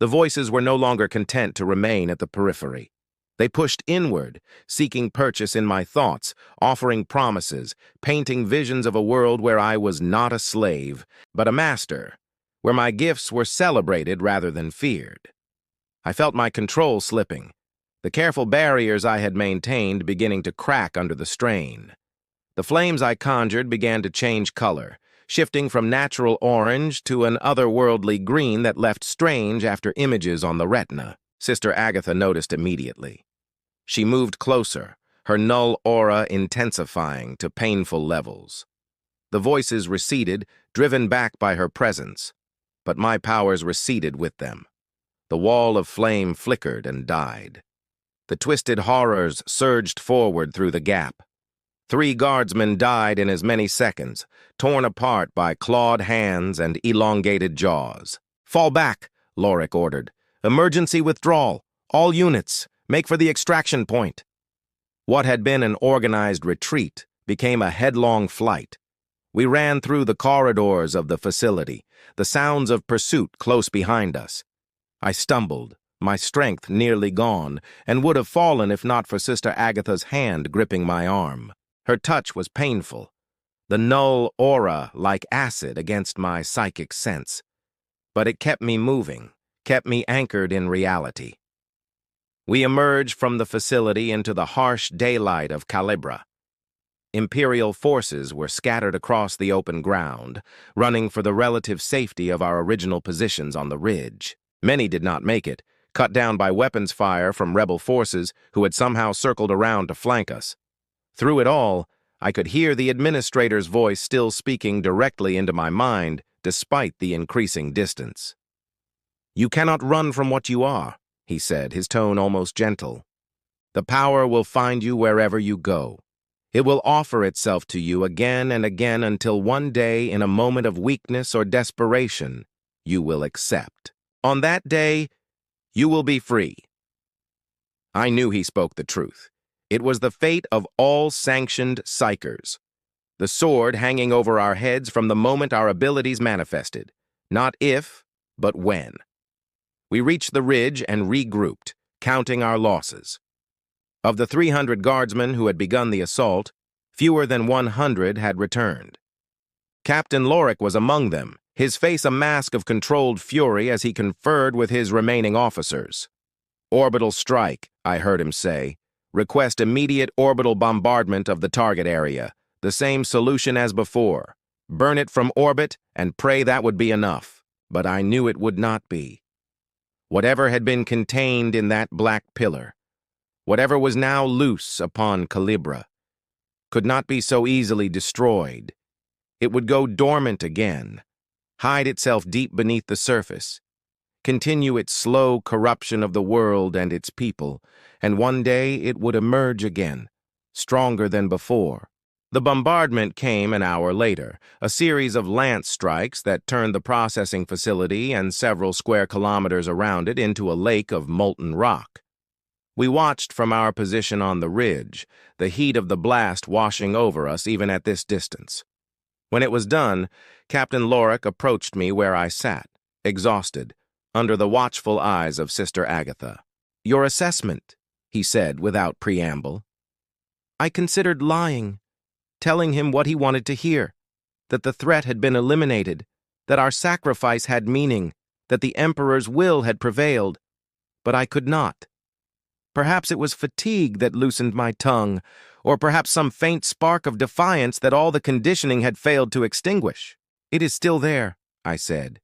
A: The voices were no longer content to remain at the periphery. They pushed inward, seeking purchase in my thoughts, offering promises, painting visions of a world where I was not a slave, but a master, where my gifts were celebrated rather than feared. I felt my control slipping, the careful barriers I had maintained beginning to crack under the strain. The flames I conjured began to change color, shifting from natural orange to an otherworldly green that left strange after images on the retina. Sister Agatha noticed immediately. She moved closer, her null aura intensifying to painful levels. The voices receded, driven back by her presence, but my powers receded with them. The wall of flame flickered and died. The twisted horrors surged forward through the gap. 3 guardsmen died in as many seconds, torn apart by clawed hands and elongated jaws. "Fall back," Lorik ordered. "Emergency withdrawal. All units, make for the extraction point." What had been an organized retreat became a headlong flight. We ran through the corridors of the facility, the sounds of pursuit close behind us. I stumbled, my strength nearly gone, and would have fallen if not for Sister Agatha's hand gripping my arm. Her touch was painful, the null aura like acid against my psychic sense. But it kept me moving, kept me anchored in reality. We emerged from the facility into the harsh daylight of Calibra. Imperial forces were scattered across the open ground, running for the relative safety of our original positions on the ridge. Many did not make it, cut down by weapons fire from rebel forces who had somehow circled around to flank us. Through it all, I could hear the administrator's voice still speaking directly into my mind, despite the increasing distance. "You cannot run from what you are," he said, his tone almost gentle. "The power will find you wherever you go. It will offer itself to you again and again until one day, in a moment of weakness or desperation, you will accept. On that day, you will be free." I knew he spoke the truth. It was the fate of all sanctioned Psykers. The sword hanging over our heads from the moment our abilities manifested. Not if, but when. We reached the ridge and regrouped, counting our losses. Of the 300 guardsmen who had begun the assault, fewer than 100 had returned. Captain Lorik was among them, his face a mask of controlled fury as he conferred with his remaining officers. "Orbital strike," I heard him say. "Request immediate orbital bombardment of the target area. The same solution as before. Burn it from orbit and pray that would be enough." But I knew it would not be. Whatever had been contained in that black pillar, whatever was now loose upon Calibra, could not be so easily destroyed. It would go dormant again, hide itself deep beneath the surface, continue its slow corruption of the world and its people, and one day it would emerge again, stronger than before. The bombardment came an hour later, a series of lance strikes that turned the processing facility and several square kilometers around it into a lake of molten rock. We watched from our position on the ridge, the heat of the blast washing over us even at this distance. When it was done, Captain Lorik approached me where I sat, exhausted, under the watchful eyes of Sister Agatha. "Your assessment," he said without preamble. I considered lying, telling him what he wanted to hear, that the threat had been eliminated, that our sacrifice had meaning, that the Emperor's will had prevailed, but I could not. Perhaps it was fatigue that loosened my tongue, or perhaps some faint spark of defiance that all the conditioning had failed to extinguish. "It is still there," I said.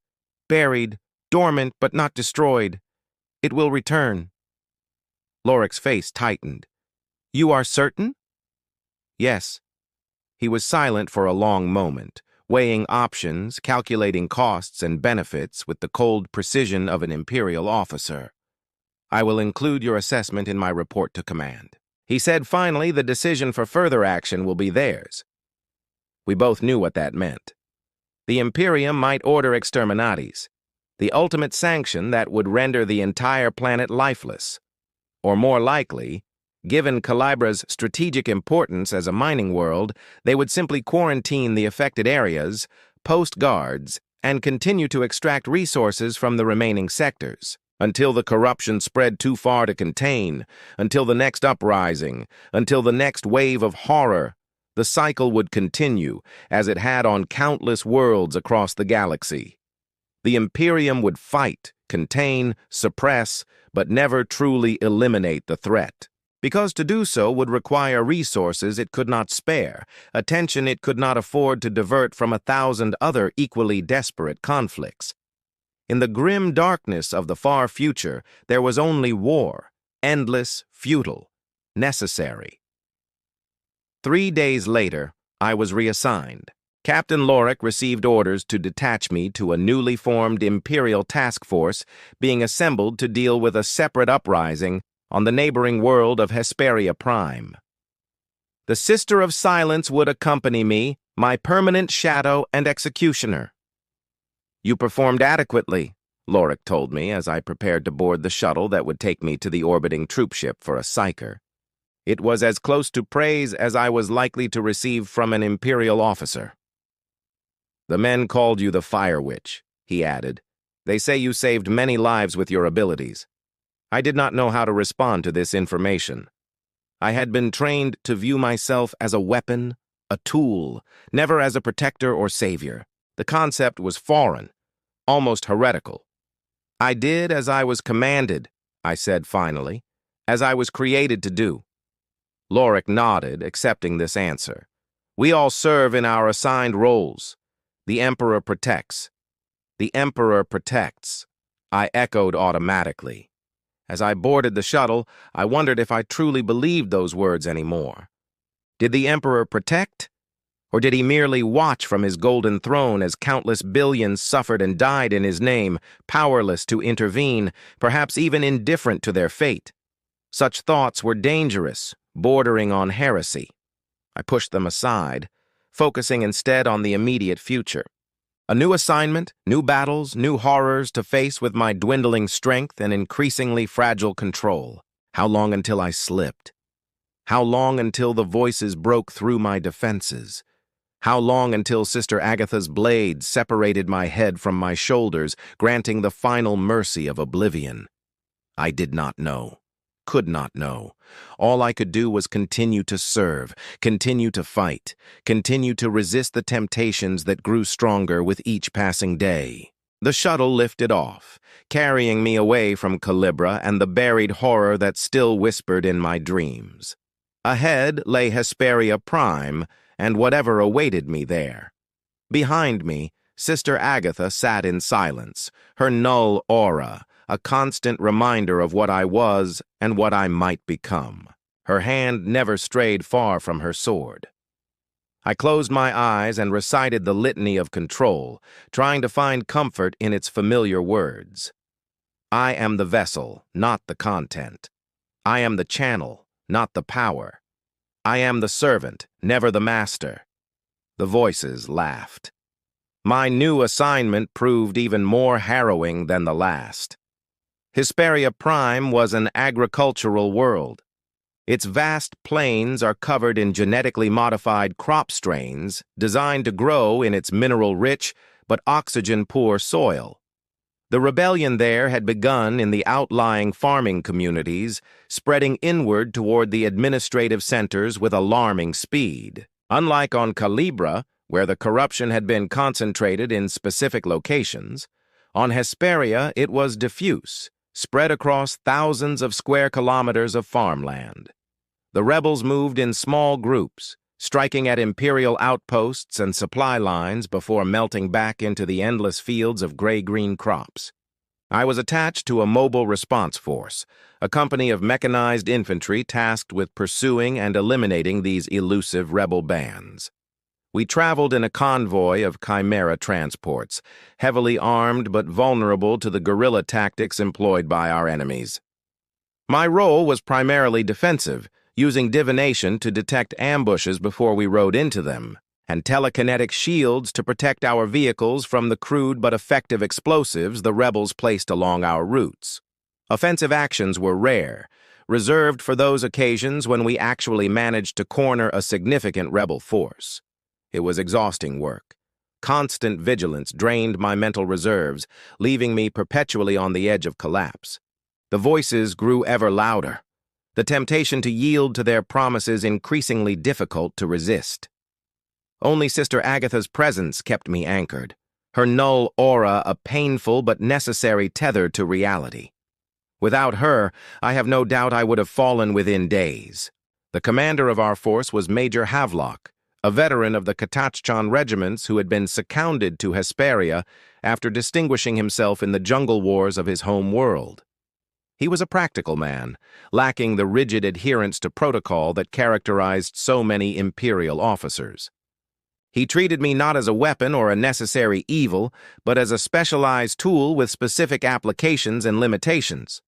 A: "Buried, dormant but not destroyed. It will return." Lorik's face tightened. "You are certain?" "Yes." He was silent for a long moment, weighing options, calculating costs and benefits with the cold precision of an Imperial officer. "I will include your assessment in my report to command." He said finally the decision for further action will be theirs. We both knew what that meant. The Imperium might order exterminatis, the ultimate sanction that would render the entire planet lifeless. Or more likely, given Calibra's strategic importance as a mining world, they would simply quarantine the affected areas, post guards, and continue to extract resources from the remaining sectors, until the corruption spread too far to contain, until the next uprising, until the next wave of horror. The cycle would continue, as it had on countless worlds across the galaxy. The Imperium would fight, contain, suppress, but never truly eliminate the threat. Because to do so would require resources it could not spare, attention it could not afford to divert from 1,000 other equally desperate conflicts. In the grim darkness of the far future, there was only war, endless, futile, necessary. 3 days later, I was reassigned. Captain Lorik received orders to detach me to a newly formed Imperial task force being assembled to deal with a separate uprising on the neighboring world of Hesperia Prime. The Sister of Silence would accompany me, my permanent shadow and executioner. "You performed adequately," Lorik told me as I prepared to board the shuttle that would take me to the orbiting troopship for a Psyker. It was as close to praise as I was likely to receive from an Imperial officer. "The men called you the Fire Witch," he added. "They say you saved many lives with your abilities." I did not know how to respond to this information. I had been trained to view myself as a weapon, a tool, never as a protector or savior. The concept was foreign, almost heretical. "I did as I was commanded," I said finally, "as I was created to do." Lorik nodded, accepting this answer. "We all serve in our assigned roles. The Emperor protects. The Emperor protects," I echoed automatically. As I boarded the shuttle, I wondered if I truly believed those words anymore. Did the Emperor protect? Or did he merely watch from his golden throne as countless billions suffered and died in his name, powerless to intervene, perhaps even indifferent to their fate? Such thoughts were dangerous, bordering on heresy. I pushed them aside, focusing instead on the immediate future. A new assignment, new battles, new horrors to face with my dwindling strength and increasingly fragile control. How long until I slipped? How long until the voices broke through my defenses? How long until Sister Agatha's blade separated my head from my shoulders, granting the final mercy of oblivion? I did not know. Could not know. All I could do was continue to serve, continue to fight, continue to resist the temptations that grew stronger with each passing day. The shuttle lifted off, carrying me away from Calibra and the buried horror that still whispered in my dreams. Ahead lay Hesperia Prime and whatever awaited me there. Behind me, Sister Agatha sat in silence, her null aura, a constant reminder of what I was and what I might become. Her hand never strayed far from her sword. I closed my eyes and recited the litany of control, trying to find comfort in its familiar words. I am the vessel, not the content. I am the channel, not the power. I am the servant, never the master. The voices laughed. My new assignment proved even more harrowing than the last. Hesperia Prime was an agricultural world. Its vast plains are covered in genetically modified crop strains designed to grow in its mineral-rich but oxygen-poor soil. The rebellion there had begun in the outlying farming communities, spreading inward toward the administrative centers with alarming speed. Unlike on Calibra, where the corruption had been concentrated in specific locations, on Hesperia it was diffuse, spread across thousands of square kilometers of farmland. The rebels moved in small groups, striking at Imperial outposts and supply lines before melting back into the endless fields of gray-green crops. I was attached to a mobile response force, a company of mechanized infantry tasked with pursuing and eliminating these elusive rebel bands. We traveled in a convoy of chimera transports, heavily armed but vulnerable to the guerrilla tactics employed by our enemies. My role was primarily defensive, using divination to detect ambushes before we rode into them, and telekinetic shields to protect our vehicles from the crude but effective explosives the rebels placed along our routes. Offensive actions were rare, reserved for those occasions when we actually managed to corner a significant rebel force. It was exhausting work. Constant vigilance drained my mental reserves, leaving me perpetually on the edge of collapse. The voices grew ever louder, the temptation to yield to their promises increasingly difficult to resist. Only Sister Agatha's presence kept me anchored, her null aura a painful but necessary tether to reality. Without her, I have no doubt I would have fallen within days. The commander of our force was Major Havelock, a veteran of the Katachchan regiments who had been seconded to Hesperia after distinguishing himself in the jungle wars of his home world. He was a practical man, lacking the rigid adherence to protocol that characterized so many Imperial officers. He treated me not as a weapon or a necessary evil, but as a specialized tool with specific applications and limitations.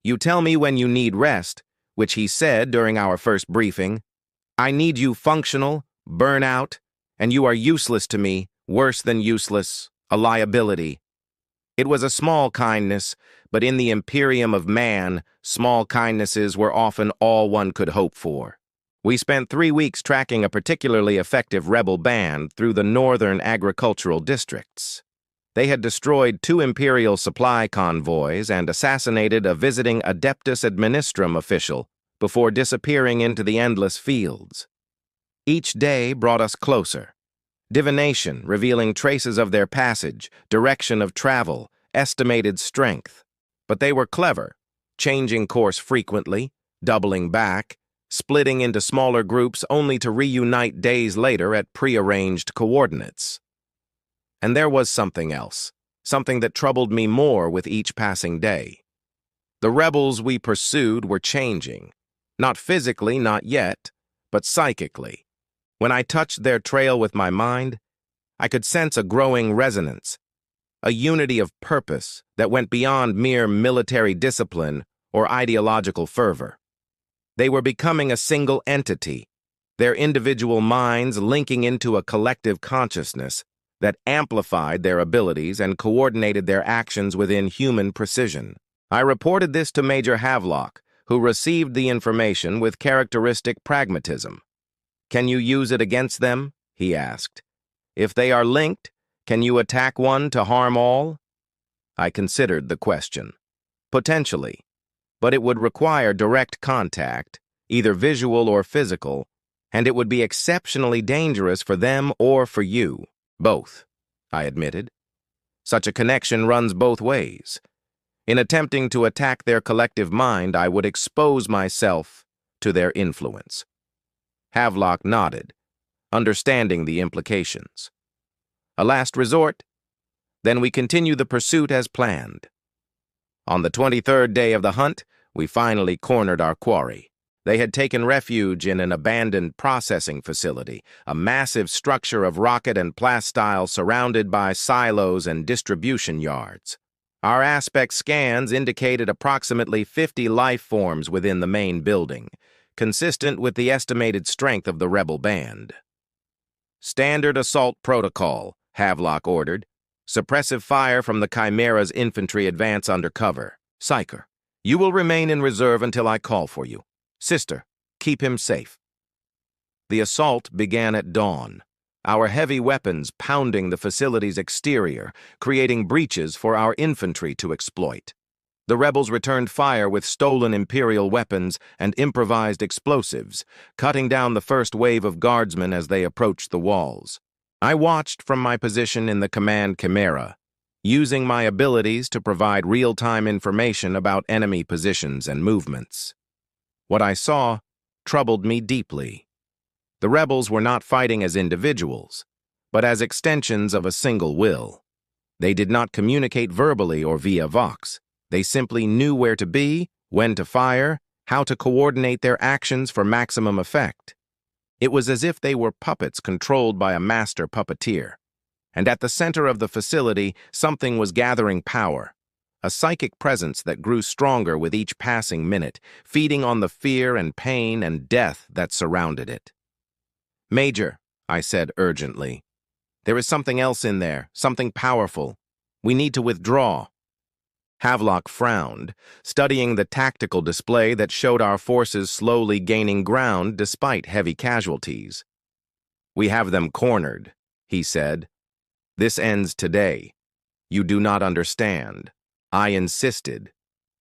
A: "You tell me when you need rest," which he said during our first briefing. "I need you functional, burn out, and you are useless to me, worse than useless, a liability." It was a small kindness, but in the Imperium of man, small kindnesses were often all one could hope for. We spent 3 weeks tracking a particularly effective rebel band through the northern agricultural districts. They had destroyed 2 Imperial supply convoys and assassinated a visiting Adeptus Administrum official before disappearing into the endless fields. Each day brought us closer. Divination revealing traces of their passage, direction of travel, estimated strength. But they were clever, changing course frequently, doubling back, splitting into smaller groups only to reunite days later at prearranged coordinates. And there was something else, something that troubled me more with each passing day. The rebels we pursued were changing, not physically, not yet, but psychically. When I touched their trail with my mind, I could sense a growing resonance, a unity of purpose that went beyond mere military discipline or ideological fervor. They were becoming a single entity, their individual minds linking into a collective consciousness that amplified their abilities and coordinated their actions within human precision. I reported this to Major Havelock, who received the information with characteristic pragmatism. "Can you use it against them?" he asked. "If they are linked, can you attack one to harm all?" I considered the question. Potentially, but it would require direct contact, either visual or physical, and it would be exceptionally dangerous for them or for you. "Both," I admitted. "Such a connection runs both ways. In attempting to attack their collective mind, I would expose myself to their influence." Havelock nodded, understanding the implications. "A last resort? Then we continue the pursuit as planned." On the 23rd day of the hunt, we finally cornered our quarry. They had taken refuge in an abandoned processing facility, a massive structure of rocket and plastile surrounded by silos and distribution yards. Our aspect scans indicated approximately 50 life forms within the main building, consistent with the estimated strength of the rebel band. "Standard assault protocol," Havelock ordered. "Suppressive fire from the Chimera's infantry advance under cover. Psyker, you will remain in reserve until I call for you. Sister, keep him safe." The assault began at dawn, our heavy weapons pounding the facility's exterior, creating breaches for our infantry to exploit. The rebels returned fire with stolen Imperial weapons and improvised explosives, cutting down the first wave of guardsmen as they approached the walls. I watched from my position in the command chimera, using my abilities to provide real-time information about enemy positions and movements. What I saw troubled me deeply. The rebels were not fighting as individuals, but as extensions of a single will. They did not communicate verbally or via vox. They simply knew where to be, when to fire, how to coordinate their actions for maximum effect. It was as if they were puppets controlled by a master puppeteer. And at the center of the facility, something was gathering power. A psychic presence that grew stronger with each passing minute, feeding on the fear and pain and death that surrounded it. "Major," I said urgently, "there is something else in there, something powerful. We need to withdraw." Havelock frowned, studying the tactical display that showed our forces slowly gaining ground despite heavy casualties. "We have them cornered," he said. "This ends today. You do not understand. I insisted.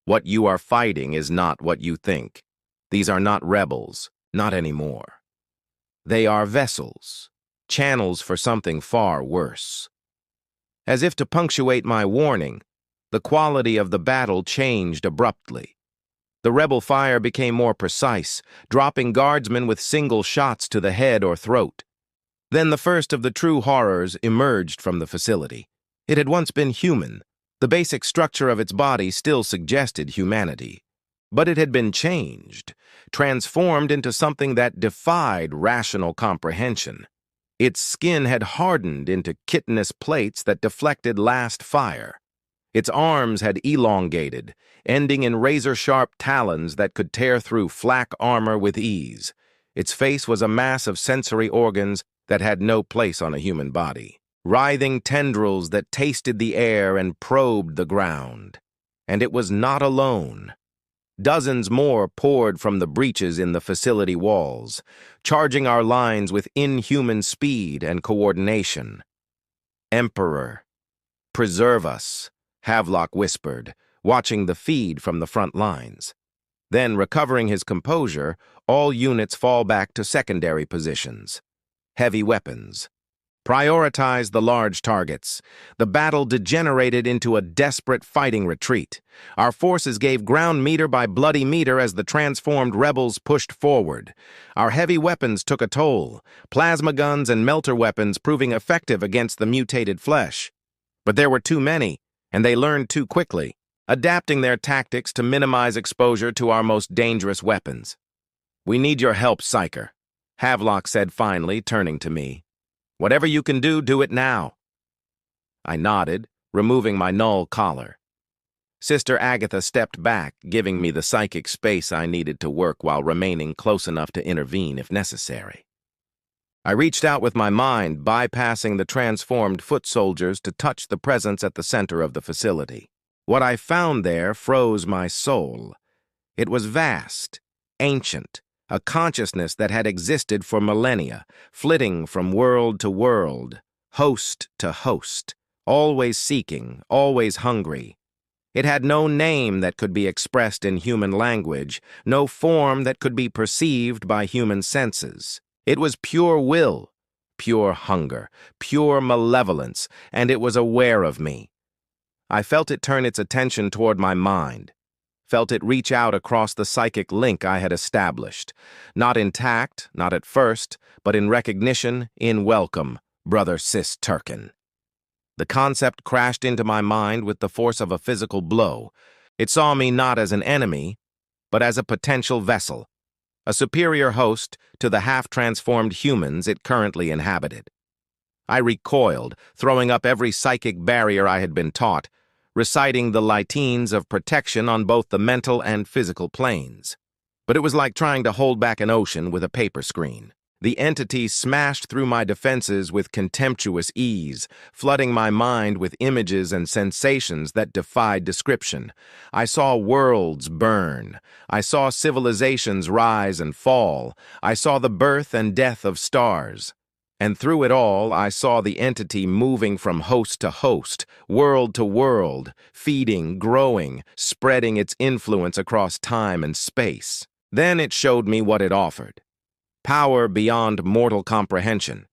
A: What you are fighting is not what you think. These are not rebels, not anymore. They are vessels, channels for something far worse." As if to punctuate my warning, the quality of the battle changed abruptly. The rebel fire became more precise, dropping guardsmen with single shots to the head or throat. Then the first of the true horrors emerged from the facility. It had once been human. The basic structure of its body still suggested humanity. But it had been changed, transformed into something that defied rational comprehension. Its skin had hardened into chitinous plates that deflected last fire. Its arms had elongated, ending in razor-sharp talons that could tear through flak armor with ease. Its face was a mass of sensory organs that had no place on a human body. Writhing tendrils that tasted the air and probed the ground. And it was not alone. Dozens more poured from the breaches in the facility walls, charging our lines with inhuman speed and coordination. "Emperor, preserve us," Havelock whispered, watching the feed from the front lines. Then, recovering his composure, all units fall back to secondary positions. Heavy weapons. Prioritize the large targets. The battle degenerated into a desperate fighting retreat. Our forces gave ground meter by bloody meter as the transformed rebels pushed forward. Our heavy weapons took a toll, plasma guns and melter weapons proving effective against the mutated flesh. But there were too many, and they learned too quickly, adapting their tactics to minimize exposure to our most dangerous weapons. "We need your help, Psyker," Havelock said finally, turning to me. "Whatever you can do, do it now." I nodded, removing my null collar. Sister Agatha stepped back, giving me the psychic space I needed to work while remaining close enough to intervene if necessary. I reached out with my mind, bypassing the transformed foot soldiers to touch the presence at the center of the facility. What I found there froze my soul. It was vast, ancient, a consciousness that had existed for millennia, flitting from world to world, host to host, always seeking, always hungry. It had no name that could be expressed in human language, no form that could be perceived by human senses. It was pure will, pure hunger, pure malevolence, and it was aware of me. I felt it turn its attention toward my mind, felt it reach out across the psychic link I had established. Not intact, not at first, but in recognition, in welcome, brother Sis Turkin. The concept crashed into my mind with the force of a physical blow. It saw me not as an enemy, but as a potential vessel, a superior host to the half-transformed humans it currently inhabited. I recoiled, throwing up every psychic barrier I had been taught, reciting the litines of protection on both the mental and physical planes. But it was like trying to hold back an ocean with a paper screen. The entity smashed through my defenses with contemptuous ease, flooding my mind with images and sensations that defied description. I saw worlds burn. I saw civilizations rise and fall. I saw the birth and death of stars. And through it all, I saw the entity moving from host to host, world to world, feeding, growing, spreading its influence across time and space. Then it showed me what it offered. Power beyond mortal comprehension.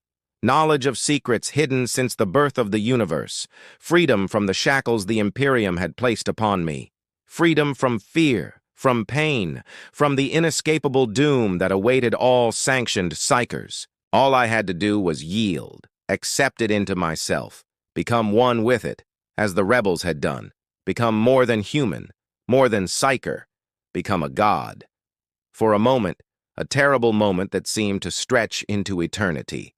A: knowledge of secrets hidden since the birth of the universe, freedom from the shackles the Imperium had placed upon me, freedom from fear, from pain, from the inescapable doom that awaited all sanctioned Psykers. All I had to do was yield, accept it into myself, become one with it, as the rebels had done, become more than human, more than Psyker, become a god. For a moment, a terrible moment that seemed to stretch into eternity,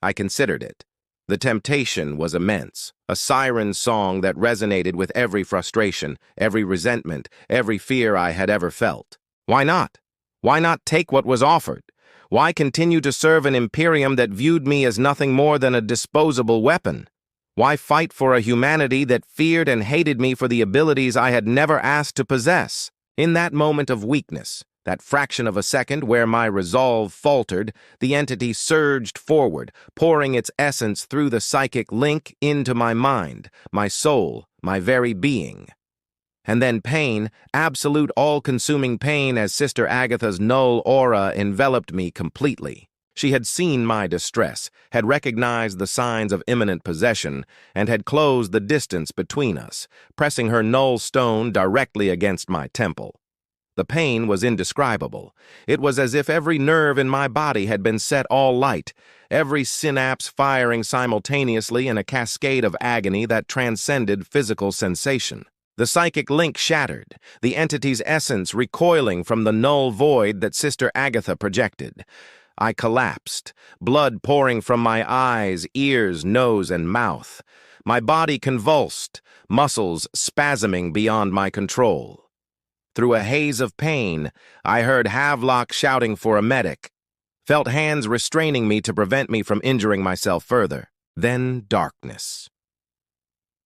A: I considered it. The temptation was immense, a siren song that resonated with every frustration, every resentment, every fear I had ever felt. Why not? Why not take what was offered? Why continue to serve an Imperium that viewed me as nothing more than a disposable weapon? Why fight for a humanity that feared and hated me for the abilities I had never asked to possess? In that moment of weakness, that fraction of a second where my resolve faltered, the entity surged forward, pouring its essence through the psychic link into my mind, my soul, my very being. And then pain, absolute all-consuming pain as Sister Agatha's null aura enveloped me completely. She had seen my distress, had recognized the signs of imminent possession, and had closed the distance between us, pressing her null stone directly against my temple. The pain was indescribable. It was as if every nerve in my body had been set all light, every synapse firing simultaneously in a cascade of agony that transcended physical sensation. The psychic link shattered, the entity's essence recoiling from the null void that Sister Agatha projected. I collapsed, blood pouring from my eyes, ears, nose, and mouth. My body convulsed, muscles spasming beyond my control. Through a haze of pain, I heard Havelock shouting for a medic, felt hands restraining me to prevent me from injuring myself further. Then darkness.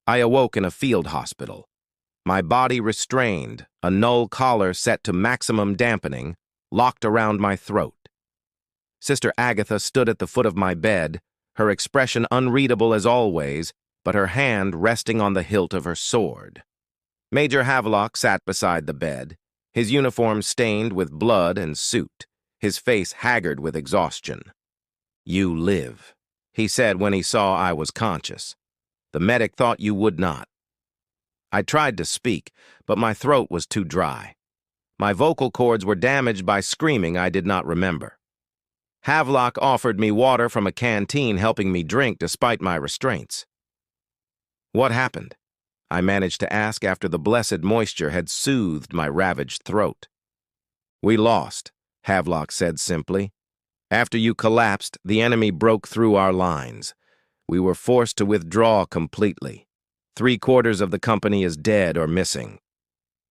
A: I awoke in a field hospital. My body restrained, a null collar set to maximum dampening, locked around my throat. Sister Agatha stood at the foot of my bed, her expression unreadable as always, but her hand resting on the hilt of her sword. Major Havelock sat beside the bed, his uniform stained with blood and soot, his face haggard with exhaustion. "You live," he said when he saw I was conscious. "The medic thought you would not." I tried to speak, but my throat was too dry. My vocal cords were damaged by screaming I did not remember. Havelock offered me water from a canteen, helping me drink despite my restraints. "What happened?" I managed to ask after the blessed moisture had soothed my ravaged throat. "We lost," Havelock said simply. "After you collapsed, the enemy broke through our lines. We were forced to withdraw completely. 3/4 of the company is dead or missing."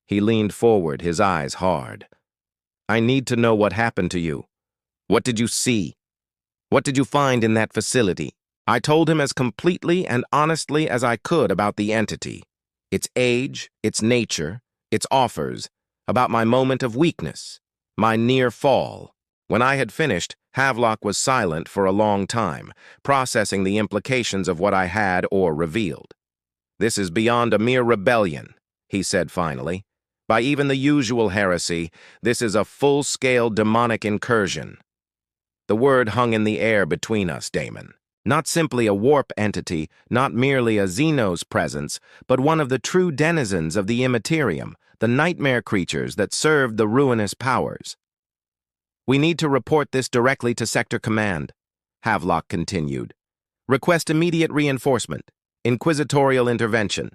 A: He leaned forward, his eyes hard. "I need to know what happened to you. What did you see? What did you find in that facility?" I told him as completely and honestly as I could about the entity, its age, its nature, its offers, about my moment of weakness, my near fall. When I had finished, Havelock was silent for a long time, processing the implications of what I had or revealed. "This is beyond a mere rebellion," he said finally. "By even the usual heresy, this is a full-scale demonic incursion." The word hung in the air between us, Damon. Not simply a warp entity, not merely a Xenos presence, but one of the true denizens of the Imperium, the nightmare creatures that served the ruinous powers. "We need to report this directly to Sector Command," Havelock continued. "Request immediate reinforcement, inquisitorial intervention."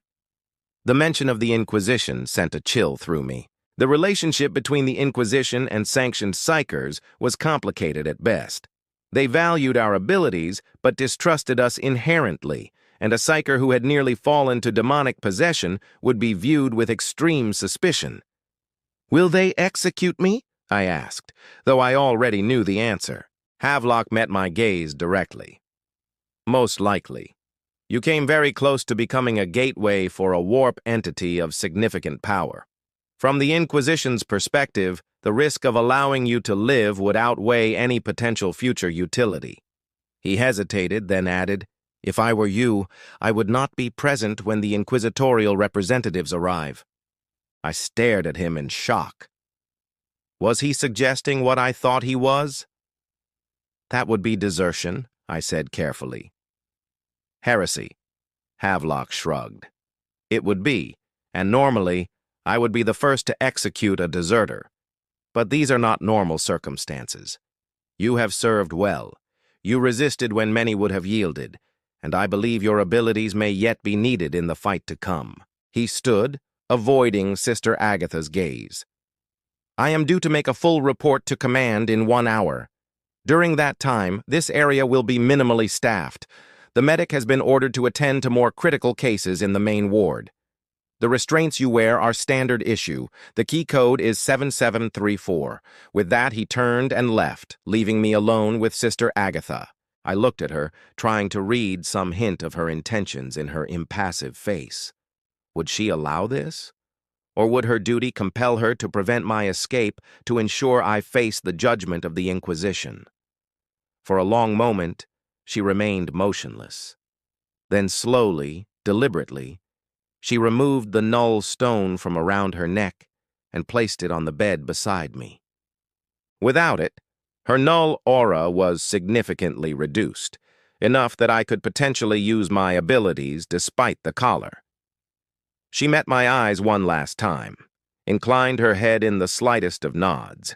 A: The mention of the Inquisition sent a chill through me. The relationship between the Inquisition and sanctioned Psykers was complicated at best. They valued our abilities, but distrusted us inherently, and a Psyker who had nearly fallen to demonic possession would be viewed with extreme suspicion. "Will they execute me?" I asked, though I already knew the answer. Havelock met my gaze directly. "Most likely. You came very close to becoming a gateway for a warp entity of significant power. From the Inquisition's perspective, the risk of allowing you to live would outweigh any potential future utility." He hesitated, then added, "If I were you, I would not be present when the inquisitorial representatives arrive." I stared at him in shock. Was he suggesting what I thought he was? That would be desertion, I said carefully. Heresy, Havelock shrugged. It would be, and normally, I would be the first to execute a deserter. But these are not normal circumstances. You have served well. You resisted when many would have yielded, and I believe your abilities may yet be needed in the fight to come. He stood, avoiding Sister Agatha's gaze. I am due to make a full report to command in 1 hour. During that time, this area will be minimally staffed. The medic has been ordered to attend to more critical cases in the main ward. The restraints you wear are standard issue. The key code is 7734. With that, he turned and left, leaving me alone with Sister Agatha. I looked at her, trying to read some hint of her intentions in her impassive face. Would she allow this? Or would her duty compel her to prevent my escape to ensure I face the judgment of the Inquisition? For a long moment, she remained motionless. Then slowly, deliberately, she removed the null stone from around her neck and placed it on the bed beside me. Without it, her null aura was significantly reduced, enough that I could potentially use my abilities despite the collar. She met my eyes one last time, inclined her head in the slightest of nods,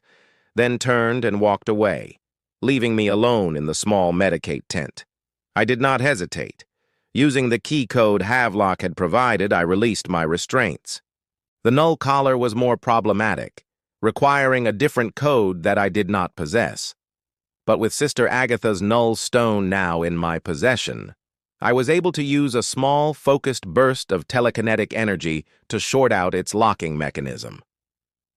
A: then turned and walked away, leaving me alone in the small medicate tent. I did not hesitate. Using the key code Havelock had provided, I released my restraints. The null collar was more problematic, requiring a different code that I did not possess. But with Sister Agatha's null stone now in my possession, I was able to use a small, focused burst of telekinetic energy to short out its locking mechanism.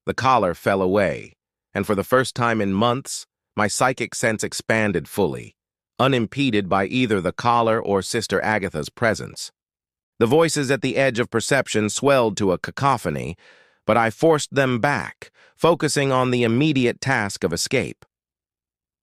A: The collar fell away, and for the first time in months, my psychic sense expanded fully, unimpeded by either the collar or Sister Agatha's presence. The voices at the edge of perception swelled to a cacophony, but I forced them back, focusing on the immediate task of escape.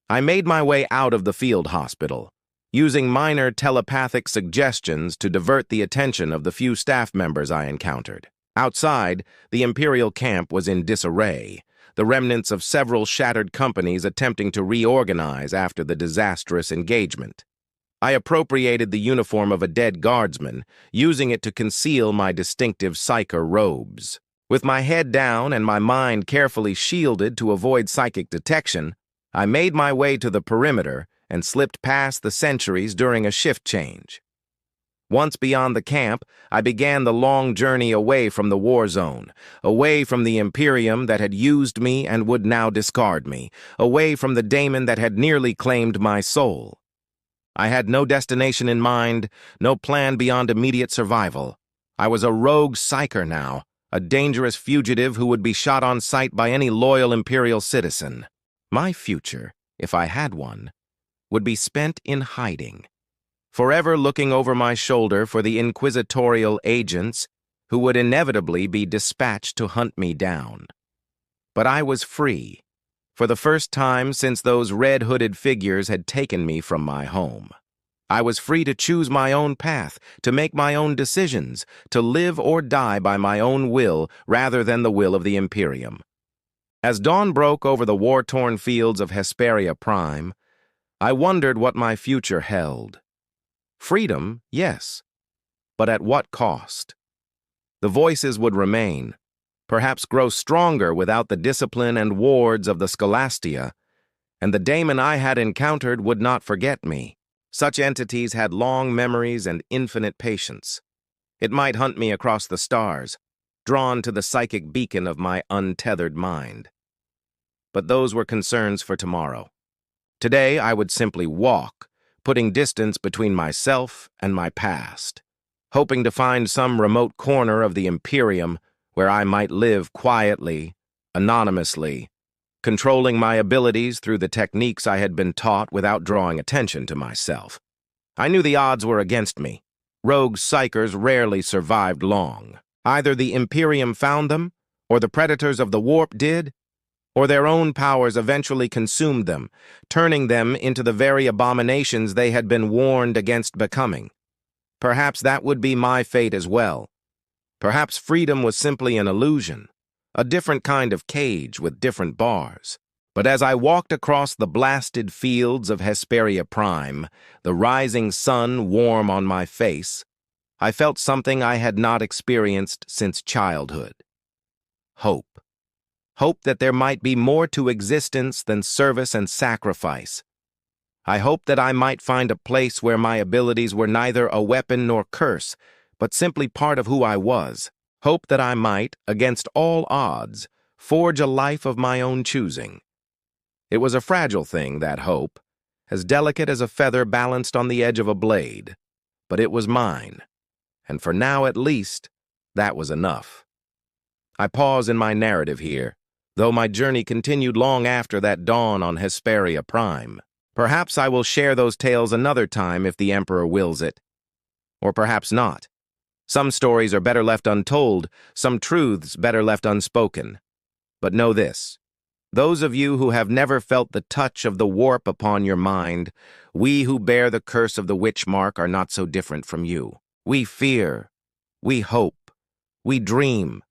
A: I made my way out of the field hospital, using minor telepathic suggestions to divert the attention of the few staff members I encountered. Outside, the Imperial camp was in disarray, the remnants of several shattered companies attempting to reorganize after the disastrous engagement. I appropriated the uniform of a dead guardsman, using it to conceal my distinctive Psyker robes. With my head down and my mind carefully shielded to avoid psychic detection, I made my way to the perimeter and slipped past the sentries during a shift change. Once beyond the camp, I began the long journey away from the war zone, away from the Imperium that had used me and would now discard me, away from the daemon that had nearly claimed my soul. I had no destination in mind, no plan beyond immediate survival. I was a rogue Psyker now, a dangerous fugitive who would be shot on sight by any loyal Imperial citizen. My future, if I had one, would be spent in hiding, forever looking over my shoulder for the inquisitorial agents who would inevitably be dispatched to hunt me down. But I was free, for the first time since those red-hooded figures had taken me from my home. I was free to choose my own path, to make my own decisions, to live or die by my own will rather than the will of the Imperium. As dawn broke over the war-torn fields of Hesperia Prime, I wondered what my future held. Freedom, yes, but at what cost? The voices would remain, perhaps grow stronger without the discipline and wards of the Scholastia, and the daemon I had encountered would not forget me. Such entities had long memories and infinite patience. It might hunt me across the stars, drawn to the psychic beacon of my untethered mind. But those were concerns for tomorrow. Today I would simply walk, putting distance between myself and my past, hoping to find some remote corner of the Imperium where I might live quietly, anonymously, controlling my abilities through the techniques I had been taught without drawing attention to myself. I knew the odds were against me. Rogue Psykers rarely survived long. Either the Imperium found them, or the predators of the warp did, or their own powers eventually consumed them, turning them into the very abominations they had been warned against becoming. Perhaps that would be my fate as well. Perhaps freedom was simply an illusion, a different kind of cage with different bars. But as I walked across the blasted fields of Hesperia Prime, the rising sun warm on my face, I felt something I had not experienced since childhood. Hope. Hope that there might be more to existence than service and sacrifice. I hoped that I might find a place where my abilities were neither a weapon nor curse, but simply part of who I was. Hope that I might, against all odds, forge a life of my own choosing. It was a fragile thing, that hope, as delicate as a feather balanced on the edge of a blade. But it was mine, and for now at least, that was enough. I pause in my narrative here, though my journey continued long after that dawn on Hesperia Prime. Perhaps I will share those tales another time if the Emperor wills it. Or perhaps not. Some stories are better left untold, some truths better left unspoken. But know this. Those of you who have never felt the touch of the warp upon your mind, we who bear the curse of the witch mark are not so different from you. We fear. We hope. We dream.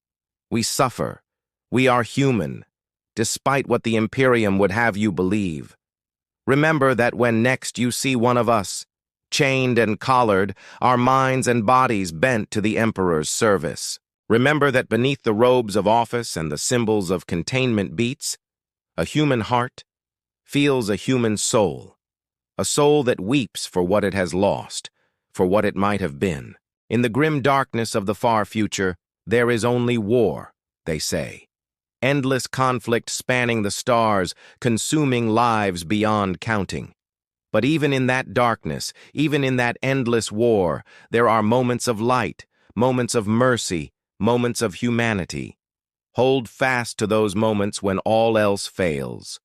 A: We suffer. We are human, despite what the Imperium would have you believe. Remember that when next you see one of us, chained and collared, our minds and bodies bent to the Emperor's service. Remember that beneath the robes of office and the symbols of containment beats, a human heart feels a human soul, a soul that weeps for what it has lost, for what it might have been. In the grim darkness of the far future, there is only war, they say. Endless conflict spanning the stars, consuming lives beyond counting. But even in that darkness, even in that endless war, there are moments of light, moments of mercy, moments of humanity. Hold fast to those moments when all else fails,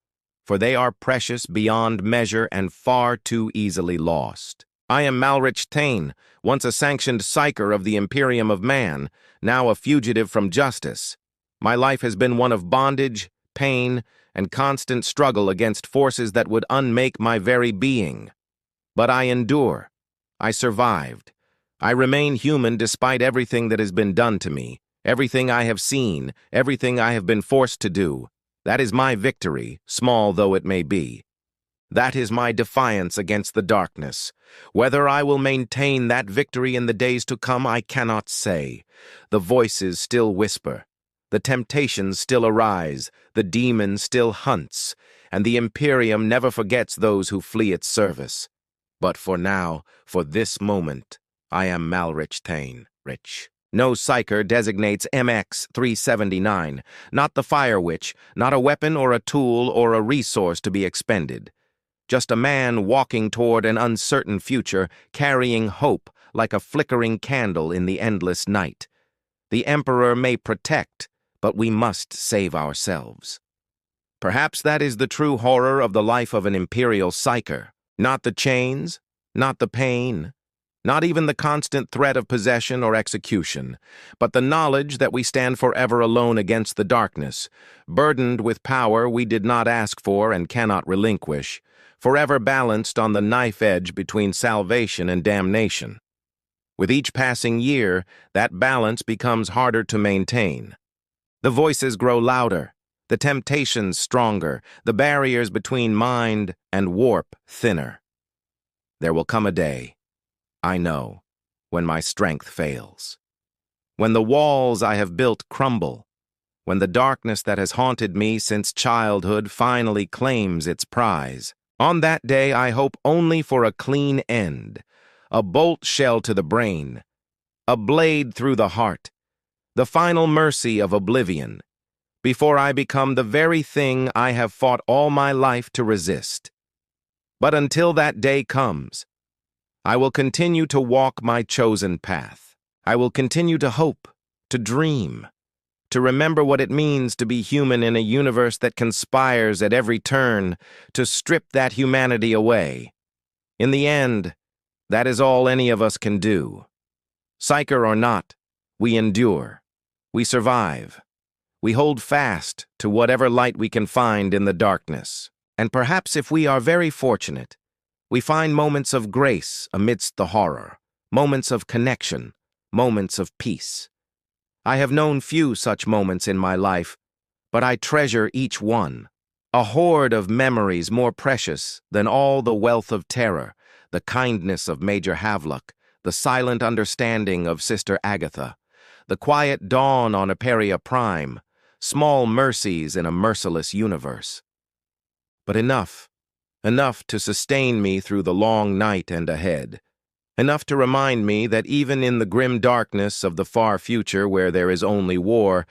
A: for they are precious beyond measure and far too easily lost. I am Malrich Tain, once a sanctioned Psyker of the Imperium of Man, now a fugitive from justice. My life has been one of bondage, pain, and constant struggle against forces that would unmake my very being. But I endure. I survived. I remain human despite everything that has been done to me, everything I have seen, everything I have been forced to do. That is my victory, small though it may be. That is my defiance against the darkness. Whether I will maintain that victory in the days to come, I cannot say. The voices still whisper. The temptations still arise, the demon still hunts, and the Imperium never forgets those who flee its service. But for now, for this moment, I am Malrich Tain, rich. No Psyker designates MX 379, not the Fire Witch, not a weapon or a tool or a resource to be expended. Just a man walking toward an uncertain future, carrying hope like a flickering candle in the endless night. The Emperor may protect, but we must save ourselves. Perhaps that is the true horror of the life of an Imperial Psyker. Not the chains, not the pain, not even the constant threat of possession or execution, but the knowledge that we stand forever alone against the darkness, burdened with power we did not ask for and cannot relinquish, forever balanced on the knife edge between salvation and damnation. With each passing year, that balance becomes harder to maintain. The voices grow louder, the temptations stronger, the barriers between mind and warp thinner. There will come a day, I know, when my strength fails. When the walls I have built crumble, when the darkness that has haunted me since childhood finally claims its prize. On that day I hope only for a clean end, a bolt shell to the brain, a blade through the heart, the final mercy of oblivion, before I become the very thing I have fought all my life to resist. But until that day comes, I will continue to walk my chosen path. I will continue to hope, to dream, to remember what it means to be human in a universe that conspires at every turn to strip that humanity away. In the end, that is all any of us can do. Psyker or not, we endure. We survive. We hold fast to whatever light we can find in the darkness. And perhaps if we are very fortunate, we find moments of grace amidst the horror, moments of connection, moments of peace. I have known few such moments in my life, but I treasure each one, A hoard of memories more precious than all the wealth of terror, the kindness of Major Havelock, the silent understanding of Sister Agatha, the quiet dawn on Imperia Prime, small mercies in a merciless universe. But enough to sustain me through the long night and ahead. Enough to remind me that even in the grim darkness of the far future where there is only war,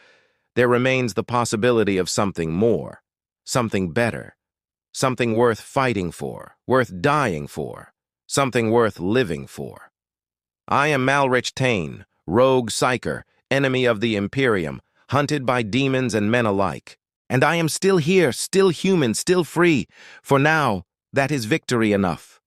A: there remains the possibility of something more, something better, something worth fighting for, worth dying for, something worth living for. I am Malrich Tain, rogue Psyker, enemy of the Imperium, hunted by demons and men alike. And I am still here, still human, still free. For now, that is victory enough.